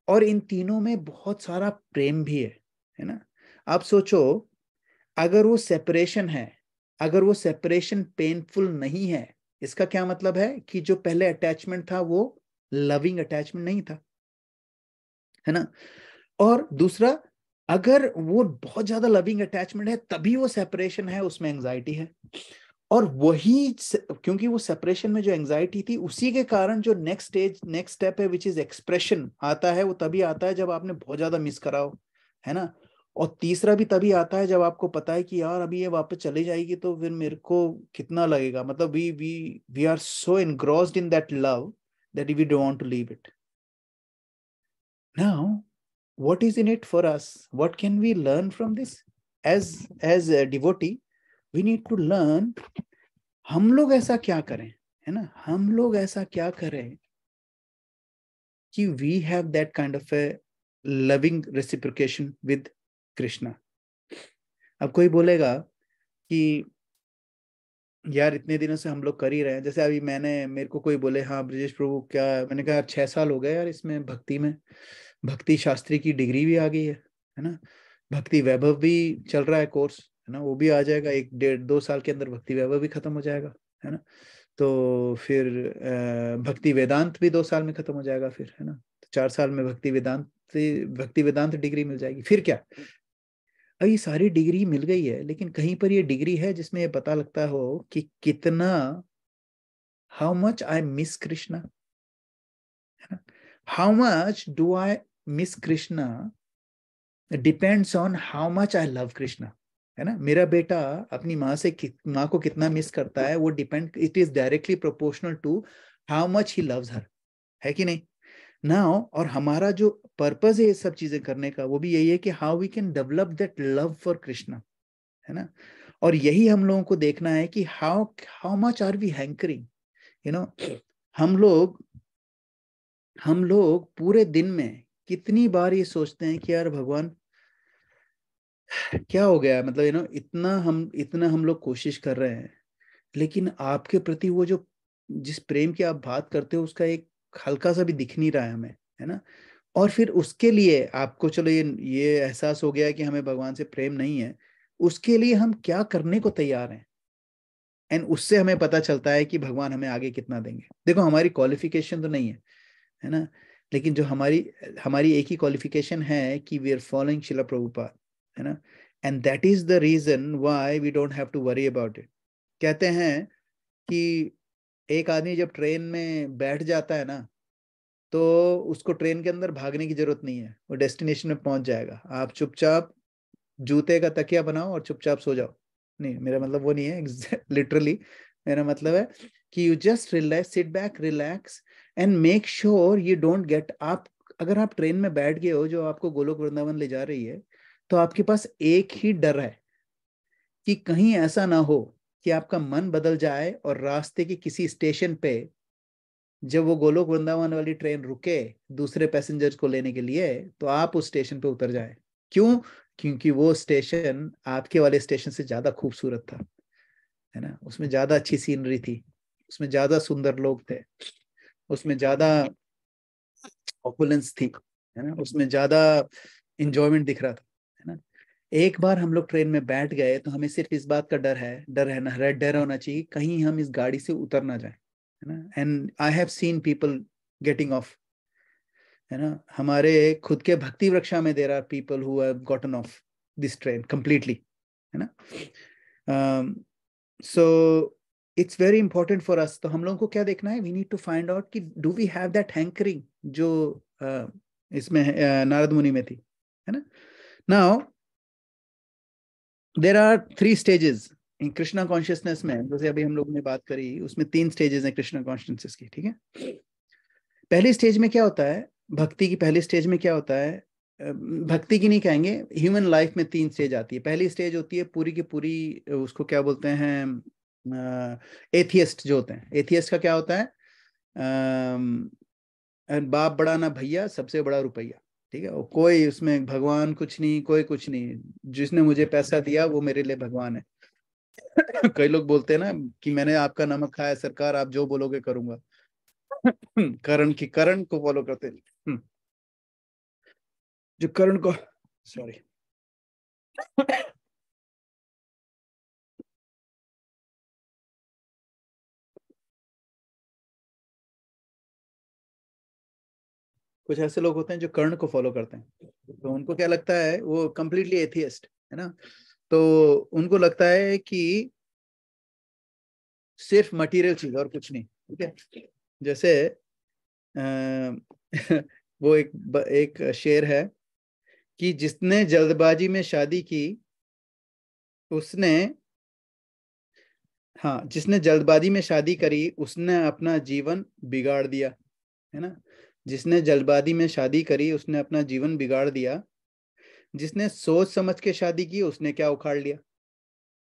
और इन तीनों में बहुत सारा प्रेम भी है ना। आप सोचो, अगर वो सेपरेशन है, अगर वो सेपरेशन पेनफुल नहीं है, इसका क्या मतलब है कि जो पहले अटैचमेंट था वो लविंग अटैचमेंट नहीं था, है ना। और दूसरा, अगर वो बहुत ज्यादा लविंग अटैचमेंट है तभी वो सेपरेशन है, उसमें एंजाइटी है। और वही क्योंकि वो सेपरेशन में जो एंजाइटी थी, उसी के कारण जो नेक्स्ट स्टेप है विच इज एक्सप्रेशन आता है, वो तभी आता है जब आपने बहुत ज्यादा मिस करा हो, है ना। और तीसरा भी तभी आता है जब आपको पता है कि यार अभी ये वापस चली जाएगी तो फिर मेरे को कितना लगेगा, मतलब we are so engrossed in that love that we don't want to leave it. Now what is in it for us? What can we learn from this? As a devotee, we need to learn, हम लोग ऐसा क्या करें, है ना, हम लोग ऐसा क्या करें कि we have that kind of a loving reciprocation with Krishna. अब कोई बोलेगा कि यार इतने दिनों से हम लोग कर ही रहे हैं, जैसे अभी मेरे को कोई बोले हाँ ब्रजेश प्रभु क्या, मैंने कहा 6 साल हो गए यार इसमें भक्ति में, भक्ति शास्त्री की डिग्री भी आ गई है ना, भक्ति वैभव भी चल रहा है कोर्स, है ना, वो भी आ जाएगा 1-1.5-2 साल के अंदर, भक्ति वैभव भी खत्म हो जाएगा, है ना। तो फिर भक्ति वेदांत भी 2 साल में खत्म हो जाएगा, फिर, है ना, तो 4 साल में भक्ति वेदांत डिग्री मिल जाएगी। फिर क्या, अब ये सारी डिग्री मिल गई है, लेकिन कहीं पर ये डिग्री है जिसमें ये पता लगता हो कि कितना, how much I miss Krishna, है ना, how much do I miss Krishna depends on how much I love Krishna, है ना। मेरा बेटा अपनी माँ को कितना मिस करता है, वो it is directly proportional to how much he loves her, है कि नहीं। नाउ, और हमारा जो पर्पस है ये सब चीजें करने का, वो भी यही है कि how we can develop that love for Krishna, है ना। और यही हम लोगों को देखना है कि how much are we hankering, you know. हम लोग पूरे दिन में कितनी बार ये सोचते हैं कि यार भगवान क्या हो गया, मतलब इतना हम लोग कोशिश कर रहे हैं, लेकिन आपके प्रति वो जो जिस प्रेम की आप बात करते हो उसका एक हल्का सा भी दिख नहीं रहा है हमें, है ना। और फिर उसके लिए आपको चलो ये एहसास हो गया है कि हमें भगवान से प्रेम नहीं है, उसके लिए हम क्या करने को तैयार हैं, एंड उससे हमें पता चलता है कि भगवान हमें आगे कितना देंगे। देखो हमारी क्वालिफिकेशन तो नहीं है ना, लेकिन जो हमारी हमारी एक ही क्वालिफिकेशन है कि वी आर फॉलोइंग शिला प्रभुपाद, है ना, and that is the reason why we don't have to worry about it. कहते हैं कि एक आदमी जब ट्रेन में बैठ जाता है ना, तो उसको ट्रेन के अंदर भागने की जरूरत नहीं है, वो डेस्टिनेशन में पहुंच जाएगा। आप चुपचाप जूते का तकिया बनाओ और चुपचाप सो जाओ। नहीं, मेरा मतलब वो नहीं है लिटरली, मेरा मतलब है कि you just relax, sit back, relax and make sure you don't get आप। अगर आप ट्रेन में बैठ गए हो जो आपको गोलोक वृंदावन ले जा रही है, तो आपके पास एक ही डर है कि कहीं ऐसा ना हो कि आपका मन बदल जाए और रास्ते के किसी स्टेशन पे जब वो गोलोक वृंदावन वाली ट्रेन रुके दूसरे पैसेंजर्स को लेने के लिए, तो आप उस स्टेशन पे उतर जाए। क्यों? क्योंकि वो स्टेशन आपके वाले स्टेशन से ज्यादा खूबसूरत था, है ना, उसमें ज्यादा अच्छी सीनरी थी, उसमें ज्यादा सुंदर लोग थे, उसमें ज्यादा ऑपुलेंस थी, है ना, उसमें ज्यादा इंजॉयमेंट दिख रहा था, है ना। एक बार हम लोग ट्रेन में बैठ गए तो हमें सिर्फ इस बात का डर होना चाहिए कहीं हम इस गाड़ी से उतर ना जाए, है ना। And I have seen people getting off, है ना, हमारे खुद के भक्ति वृक्षा में there are people who have gotten off this train completely, है ना। So it's very important for us. तो हम लोगों को क्या देखना है, we need to find out कि do we have that hankering जो इसमें नारद मुनि में थी, है ना। Now there are 3 stages in Krishna consciousness में, जैसे अभी हम लोग ने बात करी, उसमें 3 स्टेजेस हैं कृष्णा कॉन्शियसनेस की, ठीक है। पहली स्टेज में क्या होता है, भक्ति की पहली स्टेज में क्या होता है, भक्ति की नहीं कहेंगे, ह्यूमन लाइफ में 3 स्टेज आती है। पहली स्टेज होती है पूरी की पूरी, उसको क्या बोलते हैं, एथियस्ट जो होते हैं। एथियस्ट का क्या होता है, बाप बड़ा ना भैया, सबसे बड़ा रुपया, ठीक है, और कोई उसमें भगवान कुछ नहीं, कोई कुछ नहीं, जिसने मुझे पैसा दिया वो मेरे लिए भगवान है। कई लोग बोलते हैं ना कि मैंने आपका नमक खाया सरकार, आप जो बोलोगे करूंगा। करण को फॉलो करते हैं, जो करण को, सॉरी, कुछ ऐसे लोग होते हैं जो कर्ण को फॉलो करते हैं, तो उनको क्या लगता है, वो कंप्लीटली एथियस्ट है ना, तो उनको लगता है कि सिर्फ मटेरियल चीज और कुछ नहीं, ठीक है। जैसे वो एक शेर है कि जिसने जल्दबाजी में शादी की उसने, हाँ, जिसने जल्दबाजी में शादी करी उसने अपना जीवन बिगाड़ दिया, है ना। जिसने जल्दबाजी में शादी करी उसने अपना जीवन बिगाड़ दिया, जिसने सोच समझ के शादी की उसने क्या उखाड़ लिया,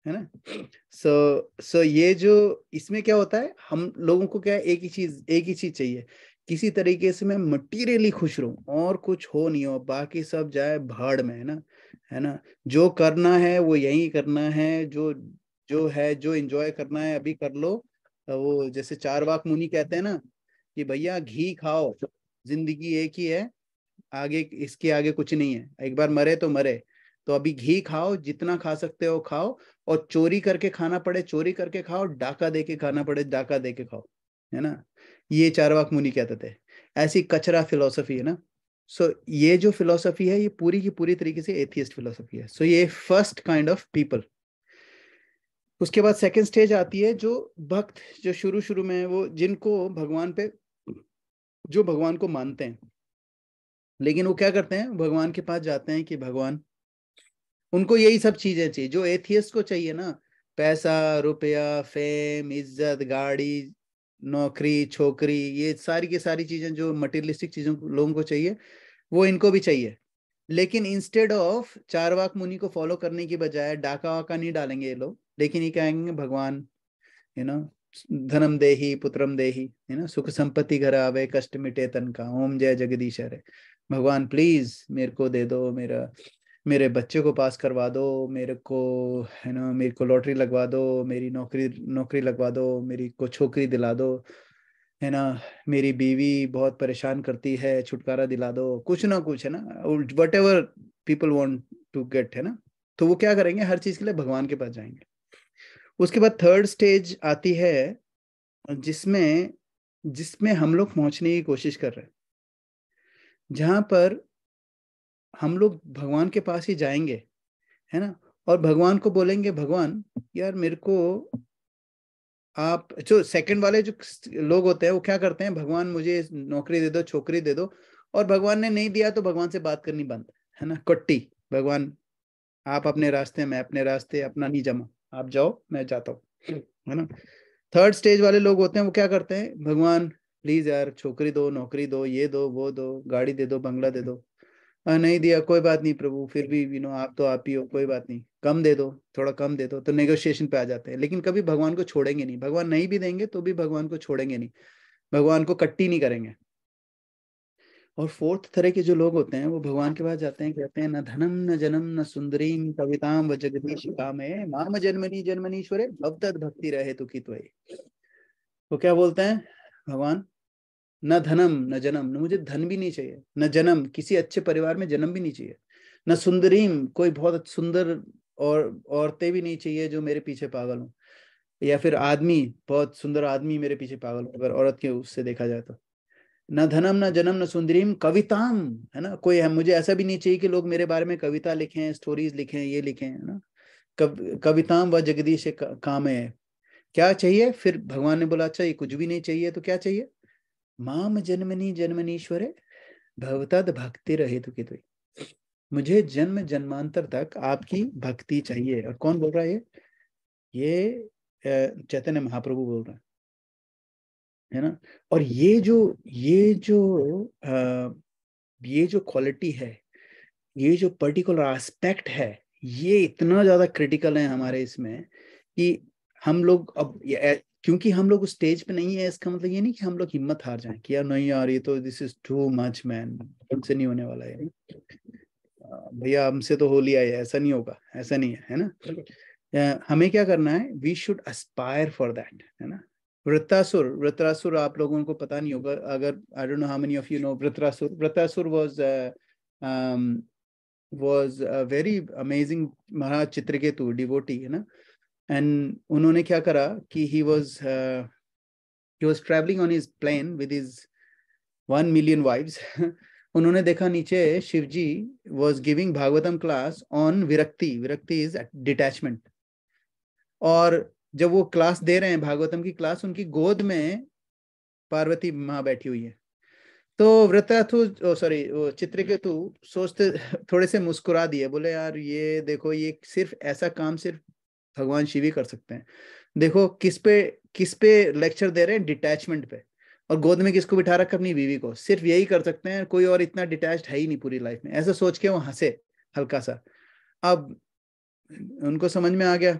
है ना। सो ये जो इसमें क्या होता है, हम लोगों को क्या एक ही चीज चाहिए, किसी तरीके से मैं मटीरियली खुश रहूं और कुछ हो नहीं हो, बाकी सब जाए भाड़ में, है ना। जो करना है वो यही करना है, जो एंजॉय करना है अभी कर लो। वो जैसे चारवाक मुनि कहते हैं ना कि भैया घी खाओ, जिंदगी एक ही है, आगे इसके आगे कुछ नहीं है, एक बार मरे तो मरे, तो अभी घी खाओ, जितना खा सकते हो खाओ, और चोरी करके खाना पड़े चोरी करके खाओ, डाका दे के खाना पड़े डाका दे के खाओ, है ना। ये चारवाक मुनि कहते थे। ऐसी कचरा फिलोसफी है ना। सो ये जो फिलोसफी है ये पूरी की पूरी तरीके से एथियस्ट फिलोसफी है। सो ये फर्स्ट काइंड ऑफ पीपल। उसके बाद सेकंड स्टेज आती है जो भक्त, जो शुरू शुरू में वो जिनको भगवान पे, जो भगवान को मानते हैं, लेकिन वो क्या करते हैं, भगवान के पास जाते हैं कि भगवान, उनको यही सब चीजें चाहिए जो एथियस्ट को चाहिए ना, पैसा रुपया फेम इज्जत गाड़ी नौकरी छोकरी, ये सारी की सारी चीजें जो मटेरियलिस्टिक चीजों लोगों को चाहिए वो इनको भी चाहिए। लेकिन इंस्टेड ऑफ चारवाक मुनि को फॉलो करने की बजाय डाका वाका नहीं डालेंगे ये लोग, लेकिन ये कहेंगे भगवान, यू नो, धनम देही पुत्रम देही, है ना, सुख संपत्ति घर आवे कष्ट मिटे तन का, ओम जय जगदीश हरे। भगवान प्लीज मेरे को दे दो, मेरे बच्चे को पास करवा दो, मेरे को, है ना, मेरे को लॉटरी लगवा दो, मेरी नौकरी लगवा दो, मेरी को छोकरी दिला दो, है ना, मेरी बीवी बहुत परेशान करती है, छुटकारा दिला दो, कुछ ना कुछ, है ना, whatever people want to get, है ना। तो वो क्या करेंगे, हर चीज के लिए भगवान के पास जाएंगे। उसके बाद थर्ड स्टेज आती है जिसमें हम लोग पहुंचने की कोशिश कर रहे हैं, जहां पर हम लोग भगवान के पास ही जाएंगे, है ना, और भगवान को बोलेंगे भगवान यार मेरे को आप, जो सेकंड वाले जो लोग होते हैं वो क्या करते हैं, भगवान मुझे नौकरी दे दो छोकरी दे दो, और भगवान ने नहीं दिया तो भगवान से बात करनी बंद, है ना, कट्टी, भगवान आप अपने रास्ते मैं अपने रास्ते, अपना नहीं जमा, आप जाओ मैं जाता हूँ, है ना। थर्ड स्टेज वाले लोग होते हैं वो क्या करते हैं, भगवान प्लीज यार छोकरी दो नौकरी दो ये दो वो दो गाड़ी दे दो बंगला दे दो, नहीं दिया कोई बात नहीं प्रभु, फिर भी आप तो आप ही हो, कोई बात नहीं, कम दे दो, थोड़ा कम दे दो, तो नेगोशिएशन पे आ जाते हैं। लेकिन कभी भगवान को छोड़ेंगे नहीं, भगवान नहीं भी देंगे तो भी भगवान को छोड़ेंगे नहीं, भगवान को कट्टी नहीं करेंगे। और फोर्थ तरह के जो लोग होते हैं वो भगवान के पास जाते हैं, कहते हैं न धनम न जनम न सुंदरीम कविताम व जगदीश कामे माम जन्मनी जन्मनीश्वरे भवतद भक्ति रहे तो की त्वयि। वो क्या बोलते हैं, भगवान न धनम न जन्म, न मुझे धन भी नहीं चाहिए, न जन्म किसी अच्छे परिवार में जन्म भी नहीं चाहिए, न सुंदरीम कोई बहुत सुंदर और औरतें भी नहीं चाहिए जो मेरे पीछे पागल हो, या फिर आदमी बहुत सुंदर आदमी मेरे पीछे पागल हो अगर औरत के उससे देखा जाए तो, न धनम न जन्म न सुंदरीम कविताम, है ना, कोई है मुझे ऐसा भी नहीं चाहिए कि लोग मेरे बारे में कविता लिखें स्टोरीज लिखें ये लिखें, है ना, कविताम व जगदीश काम है। क्या चाहिए फिर भगवान ने बोला अच्छा ये कुछ भी नहीं चाहिए तो क्या चाहिए, माम जन्मनी जन्मनीश्वरे भवतद भक्ति रहे तो कि, मुझे जन्म जन्मांतर तक आपकी भक्ति चाहिए। और कौन बोल रहा है ये चैतन्य महाप्रभु बोल रहे हैं, है ना। और ये जो क्वालिटी है, ये जो पर्टिकुलर एस्पेक्ट है, ये इतना ज्यादा क्रिटिकल है हमारे इसमें कि हम लोग अब क्योंकि हम लोग उस स्टेज पे नहीं है, इसका मतलब ये नहीं कि हम लोग हिम्मत हार जाएं कि यार नहीं यार ये तो this is too much man, हमसे नहीं होने वाला है भैया, हमसे तो होली आई है, ऐसा नहीं होगा, ऐसा नहीं है ना। हमें क्या करना है, we should aspire for that, है ना। वृत्रासुर आप लोगों को पता नहीं होगा, अगर I don't know how many of you know Vritrasura was a very amazing Maharaj Chitraketu devotee, है ना। एंड उन्होंने क्या करा कि he was traveling on his plane with his 1 million wives उन्होंने देखा नीचे Shiv ji was giving Bhagavatam class on विरक्ति, विरक्ति इज डिटैचमेंट, और जब वो क्लास दे रहे हैं भागवतम की क्लास, उनकी गोद में पार्वती माँ बैठी हुई है। तो वृत्रासुर, सॉरी वो चित्रकेतु सोचते थोड़े से मुस्कुरा दिए, बोले यार ये देखो, ये सिर्फ ऐसा काम सिर्फ भगवान शिव ही कर सकते हैं। देखो किस पे लेक्चर दे रहे हैं, डिटैचमेंट पे, और गोद में किसको बिठा रखा, अपनी बीवी को, सिर्फ यही कर सकते हैं, कोई और इतना डिटैच्ड है ही नहीं पूरी लाइफ में। ऐसा सोच के वो हंसे हल्का सा। अब उनको समझ में आ गया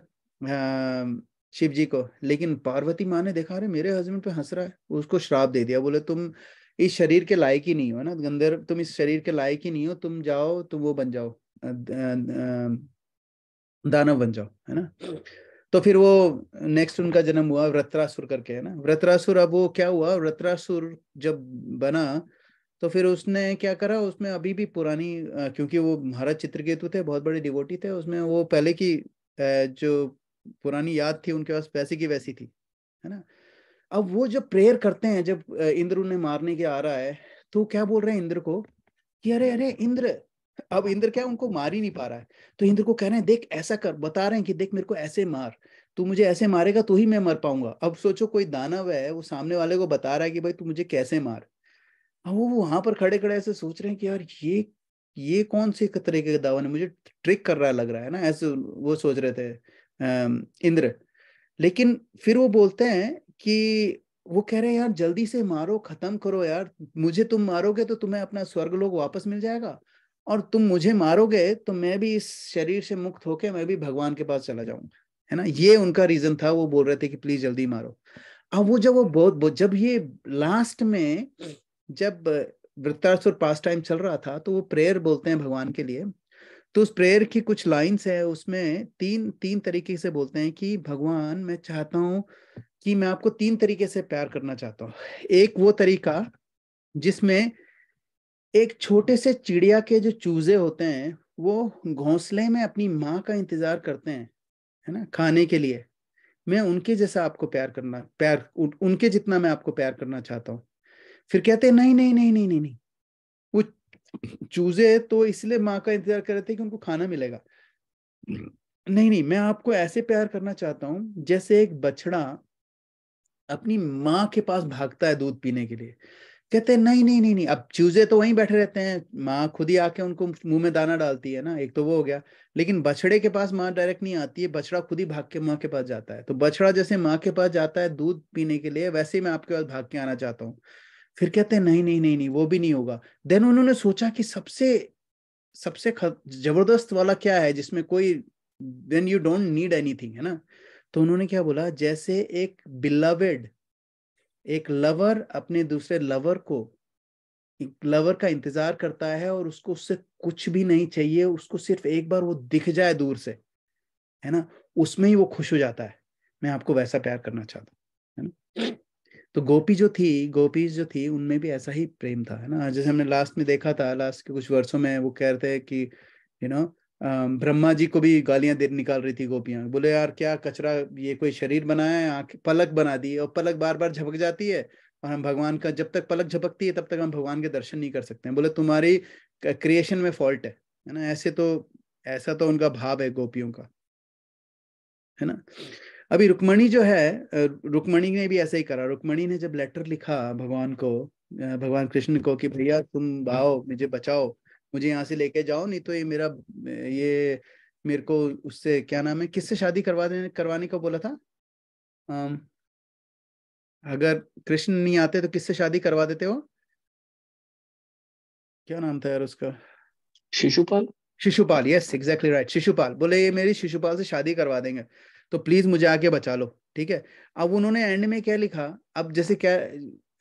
शिव जी को, लेकिन पार्वती माँ ने देखा, अरे मेरे हस्बैंड पे हंस रहा है, उसको श्राप दे दिया। बोले तुम इस शरीर के लायक ही नहीं हो ना गंधर्व, तुम इस शरीर के लायक ही नहीं हो, तुम जाओ, तुम वो बन जाओ, दानव बन जाओ, है ना। तो फिर वो नेक्स्ट उनका जन्म हुआ वृत्रासुर करके, है ना। वृत्रासुर, अब वो क्या हुआ, वृत्रासुर जब बना तो फिर उसने क्या करा, उसमें अभी भी पुरानी, क्योंकि वो महाराज चित्रकेतु थे, बहुत बड़े डिवोटी थे, उसमें वो पहले की जो पुरानी याद थी उनके पास वैसी की वैसी थी, है ना। अब वो जब प्रेयर करते हैं, जब इंद्र उन्हें मारने के आ रहा है, तो क्या बोल रहे हैं इंद्र को कि अरे अरे इंद्र, अब इंद्र क्या उनको मार ही नहीं पा रहा है, तो इंद्र को कह रहे हैं देख ऐसा कर, बता रहे हैं कि देख मेरे को ऐसे मार, तू मुझे ऐसे मारेगा तो ही मैं मर पाऊंगा। अब सोचो कोई दानव है, वो सामने वाले को बता रहा है कि भाई तू मुझे कैसे मार। अब वो वहां पर खड़े खड़े ऐसे सोच रहे हैं कि यार ये कौन से तरीके का दावा है, मुझे ट्रिक कर रहा है लग रहा है ना, ऐसे वो सोच रहे थे इंद्र। लेकिन फिर वो बोलते हैं कि वो कह रहे हैं यार जल्दी से मारो, खत्म करो यार, मुझे तुम मारोगे तो तुम्हें अपना स्वर्गलोक वापस मिल जाएगा, और तुम मुझे मारोगे तो मैं भी इस शरीर से मुक्त होके मैं भी भगवान के पास चला जाऊंगा, है ना। ये उनका रीजन था, वो बोल रहे थे कि प्लीज जल्दी मारो। अब वो जब जब ये लास्ट में जब वृत्तासुर पास टाइम चल रहा था, तो वो प्रेयर बोलते हैं भगवान के लिए। तो उस प्रेयर की कुछ लाइंस है, उसमें तीन तरीके से बोलते हैं कि भगवान मैं चाहता हूं कि मैं आपको 3 तरीके से प्यार करना चाहता हूँ। एक वो तरीका जिसमें एक छोटे से चिड़िया के जो चूजे होते हैं, वो घोंसले में अपनी माँ का इंतजार करते हैं, है ना, खाने के लिए। मैं उनके जैसा आपको उनके जितना मैं आपको प्यार करना चाहता हूँ। फिर कहते हैं नहीं नहीं नहीं नहीं नहीं नहीं, वो चूजे तो इसलिए माँ का इंतजार कर रहे थे कि उनको खाना मिलेगा। नहीं नहीं, मैं आपको ऐसे प्यार करना चाहता हूँ जैसे एक बछड़ा अपनी माँ के पास भागता है दूध पीने के लिए। कहते हैं नहीं नहीं नहीं नहीं, अब चूजे तो वहीं बैठे रहते हैं, माँ खुद ही आके उनको मुंह में दाना डालती है ना, एक तो वो हो गया। लेकिन बछड़े के पास माँ डायरेक्ट नहीं आती है, बछड़ा खुद ही भाग के माँ के पास जाता है। तो बछड़ा जैसे माँ के पास जाता है दूध पीने के लिए, वैसे ही मैं आपके पास भाग के आना चाहता हूँ। फिर कहते हैं नहीं नहीं नहीं नहीं, वो भी नहीं होगा। देन उन्होंने सोचा कि सबसे सबसे जबरदस्त वाला क्या है जिसमें कोई then you don't need anything, है ना। तो उन्होंने क्या बोला, जैसे एक बिलवेड, एक लवर अपने दूसरे लवर का इंतजार करता है, और उसको उससे कुछ भी नहीं चाहिए, उसको सिर्फ एक बार वो दिख जाए दूर से, है ना, उसमें ही वो खुश हो जाता है। मैं आपको वैसा प्यार करना चाहता हूँ, है ना। तो गोपीज जो थी उनमें भी ऐसा ही प्रेम था, है ना। जैसे हमने लास्ट में देखा था, लास्ट के कुछ वर्षों में वो कह रहे थे कि यू नो ब्रह्मा जी को भी गालियां दे निकाल रही थी गोपियां, बोले यार क्या कचरा, ये कोई शरीर बनाया है, आंख पलक बना दी, और पलक बार बार झपक जाती है, और हम भगवान का, जब तक पलक झपकती है तब तक हम भगवान के दर्शन नहीं कर सकते हैं। बोले तुम्हारी क्रिएशन में फॉल्ट है ना। ऐसा तो उनका भाव है गोपियों का, है ना। अभी रुक्मणी जो है, रुक्मणी ने भी ऐसा ही करा। रुक्मणी ने जब लेटर लिखा भगवान को, भगवान कृष्ण को, कि भैया तुम आओ मुझे बचाओ, मुझे यहाँ से लेके जाओ, नहीं तो ये मेरे को उससे क्या नाम है, किससे शादी करवाने को बोला था। अगर कृष्ण नहीं आते तो किससे शादी करवा देते हो, क्या नाम था यार उसका, Shishupal. Shishupal, yes exactly right, Shishupal. बोले ये मेरी शिशुपाल से शादी करवा देंगे, तो प्लीज मुझे आके बचा लो, ठीक है। अब उन्होंने एंड में क्या लिखा, अब जैसे क्या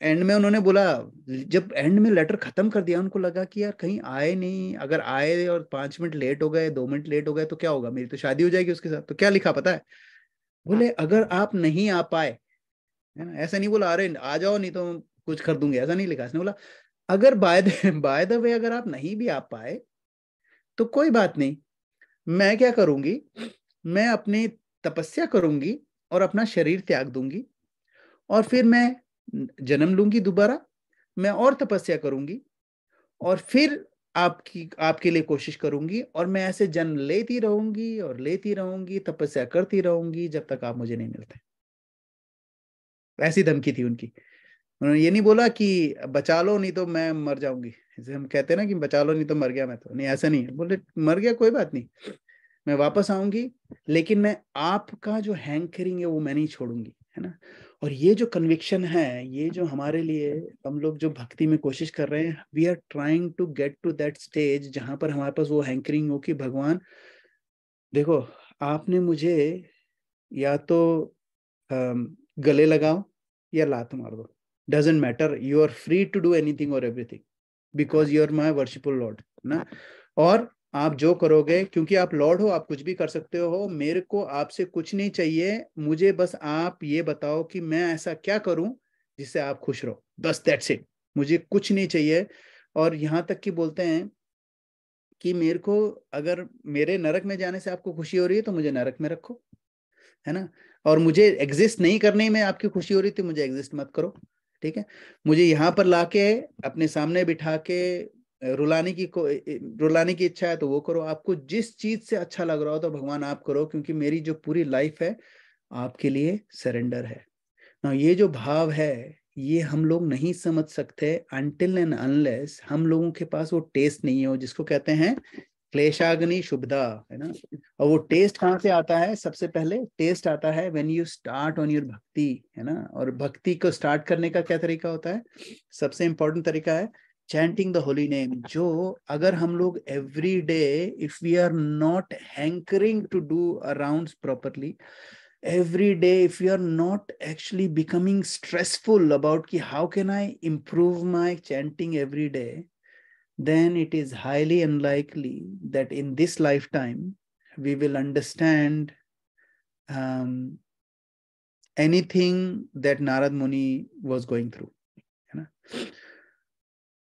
एंड में उन्होंने बोला, जब एंड में लेटर खत्म कर दिया, उनको लगा कि यार कहीं आए नहीं, अगर आए और 5 मिनट लेट हो गए, 2 मिनट लेट हो गए तो क्या होगा, मेरी तो शादी हो जाएगी उसके साथ। तो क्या लिखा पता है, बोले अगर आप नहीं आ पाए, है ना, ऐसा नहीं बोला अरे आ जाओ नहीं तो कुछ कर दूंगे, ऐसा नहीं लिखा। इसने बोला अगर बाय द वे अगर आप नहीं भी आ पाए तो कोई बात नहीं, मैं क्या करूंगी, मैं अपनी तपस्या करूंगी और अपना शरीर त्याग दूंगी, और फिर मैं जन्म लूंगी दोबारा, मैं और तपस्या करूंगी, और फिर आपके लिए कोशिश करूंगी, और मैं ऐसे जन्म लेती रहूंगी और लेती रहूंगी, तपस्या करती रहूंगी जब तक आप मुझे नहीं मिलते। ऐसी धमकी थी उनकी। उन्होंने ये नहीं बोला कि बचा लो नहीं तो मैं मर जाऊंगी, जैसे हम कहते हैं ना कि बचा लो नहीं तो मर गया मैं, तो नहीं, ऐसा नहीं है। बोले मर गया कोई बात नहीं, मैं वापस आऊंगी, लेकिन मैं आपका जो हैंकरिंग है वो मैं नहीं छोड़ूंगी, है ना। और ये जो कन्विक्शन है, ये जो हमारे लिए, हम लोग जो भक्ति में कोशिश कर रहे हैं, we are trying to get to that stage जहां पर हमारे पास वो हैंकरिंग हो कि भगवान देखो, आपने मुझे या तो गले लगाओ या लात मार दो, doesn't matter, you are free to do anything और everything because you are my worshipful lord, ना। और आप जो करोगे, क्योंकि आप लॉर्ड हो, आप कुछ भी कर सकते हो, मेरे को आपसे कुछ नहीं चाहिए, मुझे बस आप ये बताओ कि मैं ऐसा क्या करूं जिससे आप खुश रहो, बस दैट्स इट, मुझे कुछ नहीं चाहिए। और यहां तक कि बोलते हैं कि मेरे को, अगर मेरे नरक में जाने से आपको खुशी हो रही है तो मुझे नरक में रखो, है ना। और मुझे एग्जिस्ट नहीं करने में आपकी खुशी हो रही थी, मुझे एग्जिस्ट मत करो, ठीक है। मुझे यहाँ पर लाके अपने सामने बिठा के रुलाने की इच्छा है तो वो करो, आपको जिस चीज से अच्छा लग रहा हो तो भगवान आप करो, क्योंकि मेरी जो पूरी लाइफ है आपके लिए सरेंडर है ना। ये जो भाव है ये हम लोग नहीं समझ सकते अनटिल एंड अनलेस हम लोगों के पास वो टेस्ट नहीं हो, जिसको कहते हैं क्लेशाग्नि शुभदा, है ना। और वो टेस्ट कहाँ से आता है? सबसे पहले टेस्ट आता है when you start on your भक्ति, है ना। और भक्ति को स्टार्ट करने का क्या तरीका होता है? सबसे इंपॉर्टेंट तरीका है चैंटिंग द होली नेम। जो अगर हम लोग every day, if we are not hankering to do rounds properly, every day, if we are not actually becoming stressful about ki how can I improve my chanting every day, then it is highly unlikely that in this lifetime we will understand anything that Narad Muni was going through, है ना।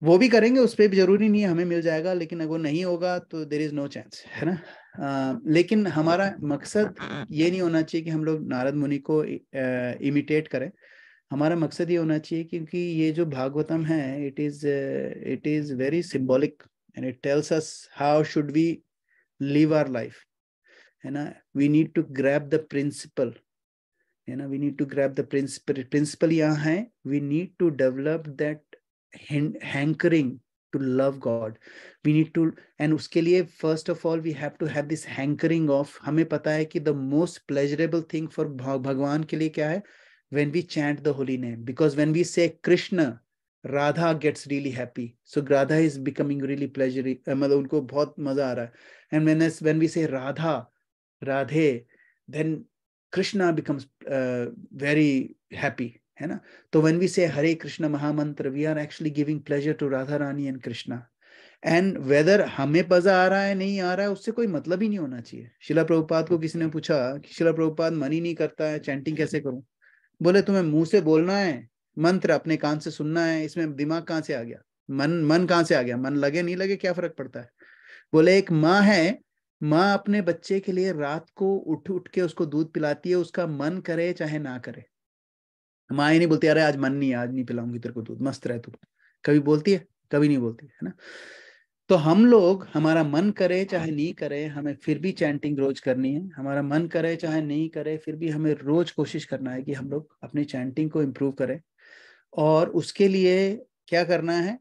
वो भी करेंगे, उस पर भी जरूरी नहीं है हमें मिल जाएगा, लेकिन अगर वो नहीं होगा तो देर इज नो चांस, है ना। लेकिन हमारा मकसद ये नहीं होना चाहिए कि हम लोग नारद मुनि को इमिटेट करें। हमारा मकसद ये होना चाहिए, क्योंकि ये जो भागवतम है, it is very symbolic and it tells us how should we live our life, है ना। We need to grab the principle, है ना। We need to grab the principle यहाँ है, we need to develop that hankering to love God. We need to, and उसके लिए first of all we have to have this hankering of, हमें पता है कि the most pleasurable thing for भगवान के लिए क्या है? When we chant the holy name, because when we say Krishna, Radha gets really happy, so Radha is becoming really pleasuring, मतलब उनको बहुत मजा आ रहा है। And when we say Radha, Radhe, then Krishna becomes very happy, है ना। तो when we say Hare Krishna महामंत्र, we are actually giving pleasure to Radha Rani and Krishna. And whether हमें मजा आ रहा है नहीं आ रहा है, उससे कोई मतलब ही नहीं होना चाहिए। शिला प्रभुपाद को किसी ने पूछा कि शिला प्रभुपाद मन ही नहीं करता है, चैंटिंग कैसे करूं? बोले तुम्हें मुंह से बोलना है, मंत्र अपने कान से सुनना है, इसमें दिमाग कहाँ से आ गया? मन कहाँ से आ गया? मन लगे नहीं लगे क्या फर्क पड़ता है? बोले एक माँ है, माँ अपने बच्चे के लिए रात को उठ उठ के उसको दूध पिलाती है, उसका मन करे चाहे ना करे। माँ ही नहीं बोलती अरे आज मन नहीं, आज नहीं पिलाऊंगी तेरे को दूध, मस्त रह तू। कभी बोलती है? कभी नहीं बोलती, है ना। तो हम लोग, हमारा मन करे चाहे नहीं करे, हमें फिर भी चैंटिंग रोज करनी है। हमारा मन करे चाहे नहीं करे, फिर भी हमें रोज कोशिश करना है कि हम लोग अपनी चैंटिंग को इम्प्रूव करें। और उसके लिए क्या करना है?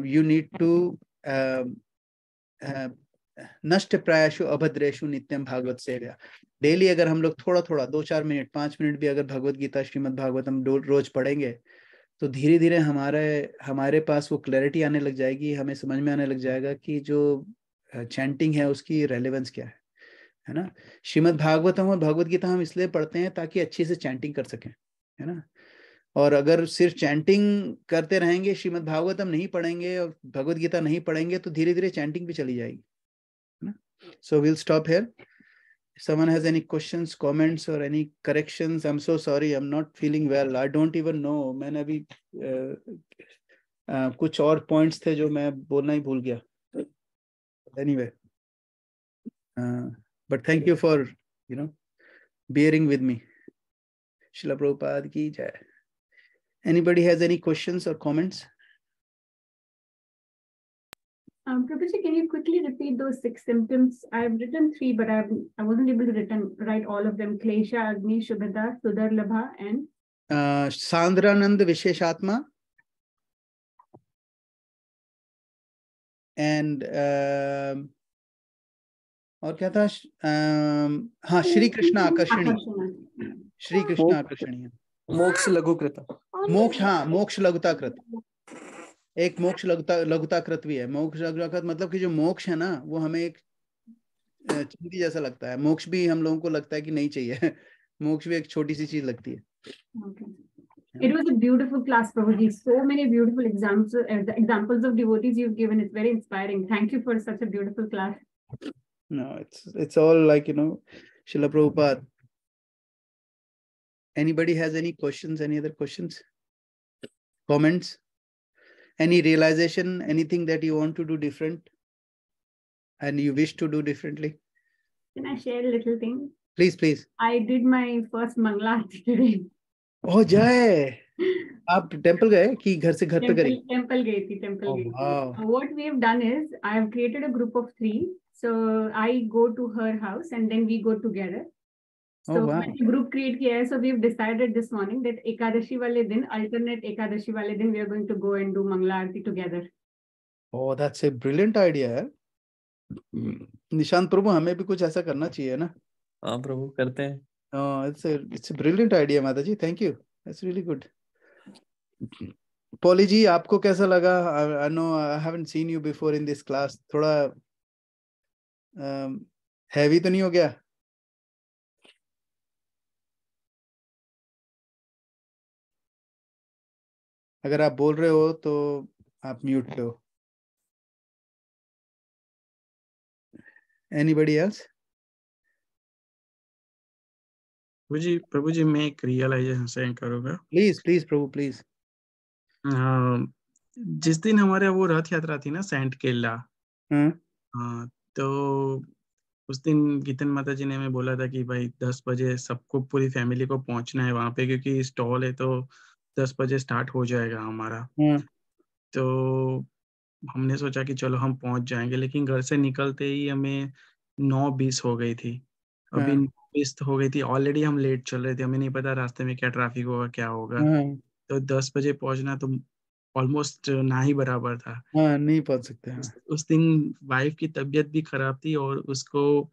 यू नीड टू नष्ट प्रायशु अभद्रेशु नित्यम भागवत सेव्या। डेली अगर हम लोग थोड़ा थोड़ा 2-4 मिनट 5 मिनट भी अगर भगवत गीता श्रीमद् भागवतम रोज पढ़ेंगे, तो धीरे धीरे हमारे पास वो क्लैरिटी आने लग जाएगी, हमें समझ में आने लग जाएगा कि जो चैंटिंग है उसकी रेलेवेंस क्या है ना। श्रीमद् भागवतम और भगवत गीता हम इसलिए पढ़ते हैं ताकि अच्छे से चैंटिंग कर सकें, है ना। और अगर सिर्फ चैंटिंग करते रहेंगे, श्रीमद् भागवतम नहीं पढ़ेंगे और भगवत गीता नहीं पढ़ेंगे, तो धीरे धीरे चैंटिंग भी चली जाएगी, है ना। So we'll stop here. If someone has any questions, comments or any corrections, I'm so sorry, I'm not feeling well. I don't even know. मैंने अभी कुछ और points थे जो मैं बोलना ही भूल गया. Anyway, but thank you for, bearing with me. Srila Prabhupada ki jai. Anybody has any questions or comments? Prabhuji, can you quickly repeat those 6 symptoms? I've written 3, but I wasn't able to write all of them. Klesha, Agni, Shubhada, Sudarlabha, and Sandranand Visheshatma. And और क्या था? हाँ, श्री कृष्ण आकर्षणी. श्री कृष्ण आकर्षणीय. मोक्ष लघुकृत. मोक्ष, हाँ, मोक्ष लघुताकृत. एक मोक्ष लघुताकृत भी है. मोक्ष लघुताकृत मतलब कि जो मोक्ष है ना, वो हमें एक चिंती जैसा लगता है. मोक्ष भी हम लोगों को लगता है कि नहीं चाहिए. मोक्ष भी एक छोटी सी चीज लगती है. Okay. It was a beautiful class, Prabhuji. So many beautiful examples of devotees you've given. It's very inspiring. Thank you for such a beautiful class. No, it's all like, Srila Prabhupada. Anybody has any questions? Any other questions? Comments? Any realization? Anything that you want to do different and you wish to do differently? Can I share a little thing? Please, please. I did my first Mangala Aarti today. Oh, जय. आप temple गए कि घर से घर पे करी? Temple गई थी. What we have done is I have created a group of 3. So I go to her house and then we go together. So group create किया है. So we have decided this morning that Ekadashi वाले दिन, alternate Ekadashi वाले दिन, we are going to go and do Mangala Aarti together. Oh, that's a brilliant idea है. निशांत प्रभु, हमें भी कुछ ऐसा करना चाहिए ना? हाँ प्रभु, करते हैं. Oh, it's a brilliant idea, Mataji. Thank you. That's really good. Polly ji, आपको कैसा लगा? I know I haven't seen you before in this class. थोड़ा heavy तो नहीं हो गया? अगर आप बोल रहे हो तो आप म्यूट पे हो. Anybody else? प्रभु जी मैं एक रियलाइजेशन शेयर करूंगा. Please, Prabhu, please. जिस दिन हमारे वो रथ यात्रा थी ना, सेंट केला. तो उस दिन गीतन माता जी ने हमें बोला था कि भाई 10 बजे सबको, पूरी फैमिली को पहुंचना है वहां पे, क्योंकि स्टॉल है तो 10 बजे स्टार्ट हो जाएगा हमारा. तो हमने सोचा कि चलो हम पहुंच जाएंगे, लेकिन घर से निकलते ही हमें 9:20 हो गई थी. अभी 9:20 हो गई थी, ऑलरेडी हम लेट चल रहे थे. हमें नहीं पता रास्ते में क्या ट्रैफिक होगा, क्या होगा. तो 10 बजे पहुंचना तो ऑलमोस्ट ना ही बराबर था. नहीं पहुंच सकते. उस दिन वाइफ की तबीयत भी खराब थी और उसको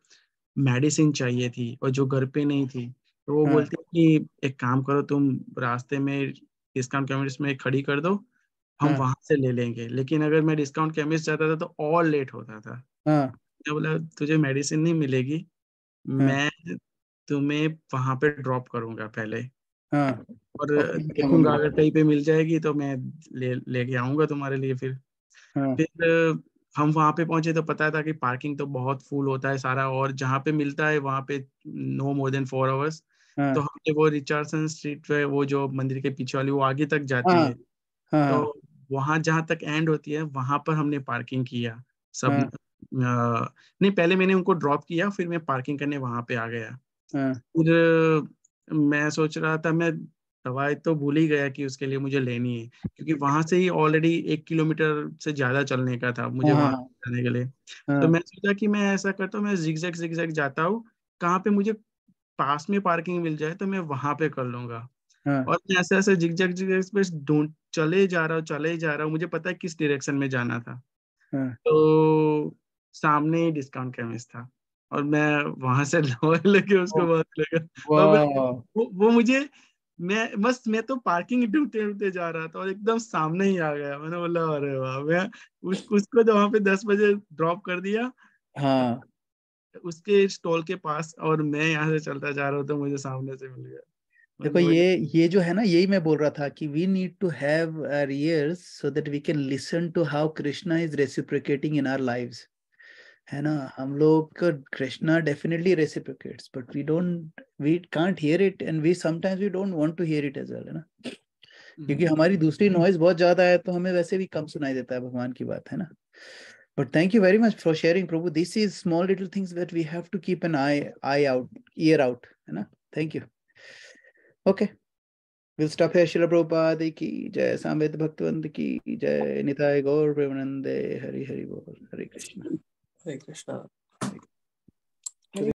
मेडिसिन चाहिए थी, और जो घर पे नहीं थी. तो वो बोलती कि एक काम करो, तुम रास्ते में डिस्काउंट केमिस्ट में खड़ी कर दो, हम वहां से ले लेंगे. लेकिन अगर मैं डिस्काउंट केमिस्ट जाता था तो और लेट होता था. मैं बोला तुझे मेडिसिन नहीं मिलेगी, मैं तुम्हें वहां पे ड्रॉप करूंगा पहले, और देखूंगा अगर कहीं पे मिल जाएगी तो मैं लेके आऊंगा तुम्हारे लिए. फिर हम वहां पे पहुंचे तो पता था कि पार्किंग तो बहुत फुल होता है सारा, और जहाँ पे मिलता है वहां पे नो मोर देन 4 आवर्स. तो हमने वो रिचर्डसन स्ट्रीट पे, वो जो मंदिर के पीछे वाली, वो आगे तक जाती है. तो वहां जहाँ तक एंड होती है वहां पर हमने पार्किंग किया सब. नहीं, पहले मैंने उनको ड्रॉप किया, फिर मैं पार्किंग करने वहां पे आ गया. फिर मैं सोच रहा था, मैं दवाई तो भूल ही गया कि उसके लिए मुझे लेनी है, क्योंकि वहां से ही ऑलरेडी 1 किलोमीटर से ज्यादा चलने का था मुझे वहां जाने के लिए. तो मैं सोचा कि मैं ऐसा करता हूँ, मैं जिगजैग जाता हूँ, कहाँ पे मुझे पास में पार्किंग मिल जाए तो मैं वहां पे कर लूंगा. और मैं ऐसे जिगजैग चले जा रहा हूँ. मुझे पता है किस डायरेक्शन में जाना था. तो सामने ही डिस्काउंट केमिस्ट था, और मैं वहां से लेके उसको बात लगा. वो मुझे, मैं तो पार्किंग ढूंढते जा रहा था और एकदम सामने ही आ गया. मैंने बोला अरे वाह. मैं उसको तो वहां पे 10 बजे ड्रॉप कर दिया उसके स्टॉल के पास, और मैं यहाँ से चलता जा रहा हूँ तो मुझे सामने से मिल गया. देखो ये जो है ना, यही मैं बोल रहा था कि we need to have our ears so that we can listen to how Krishna is reciprocating in our lives. है ना, हम लोग का Krishna definitely reciprocates, but we can't hear it, and sometimes we don't want to hear it as well, है ना, क्योंकि हमारी दूसरी नॉइज बहुत ज्यादा है, तो हमें वैसे भी कम सुनाई देता है भगवान की बात, है ना. But thank you very much for sharing, Prabhu. This is small little things that we have to keep an ear out, है ना. Thank you. Okay. We'll stop here. Srila Prabhupada ki jai, Samved Bhaktivinoda ki jai, Nitai Gaur Premanande, Hari Hari Bol, Hare Krishna. Hare Krishna.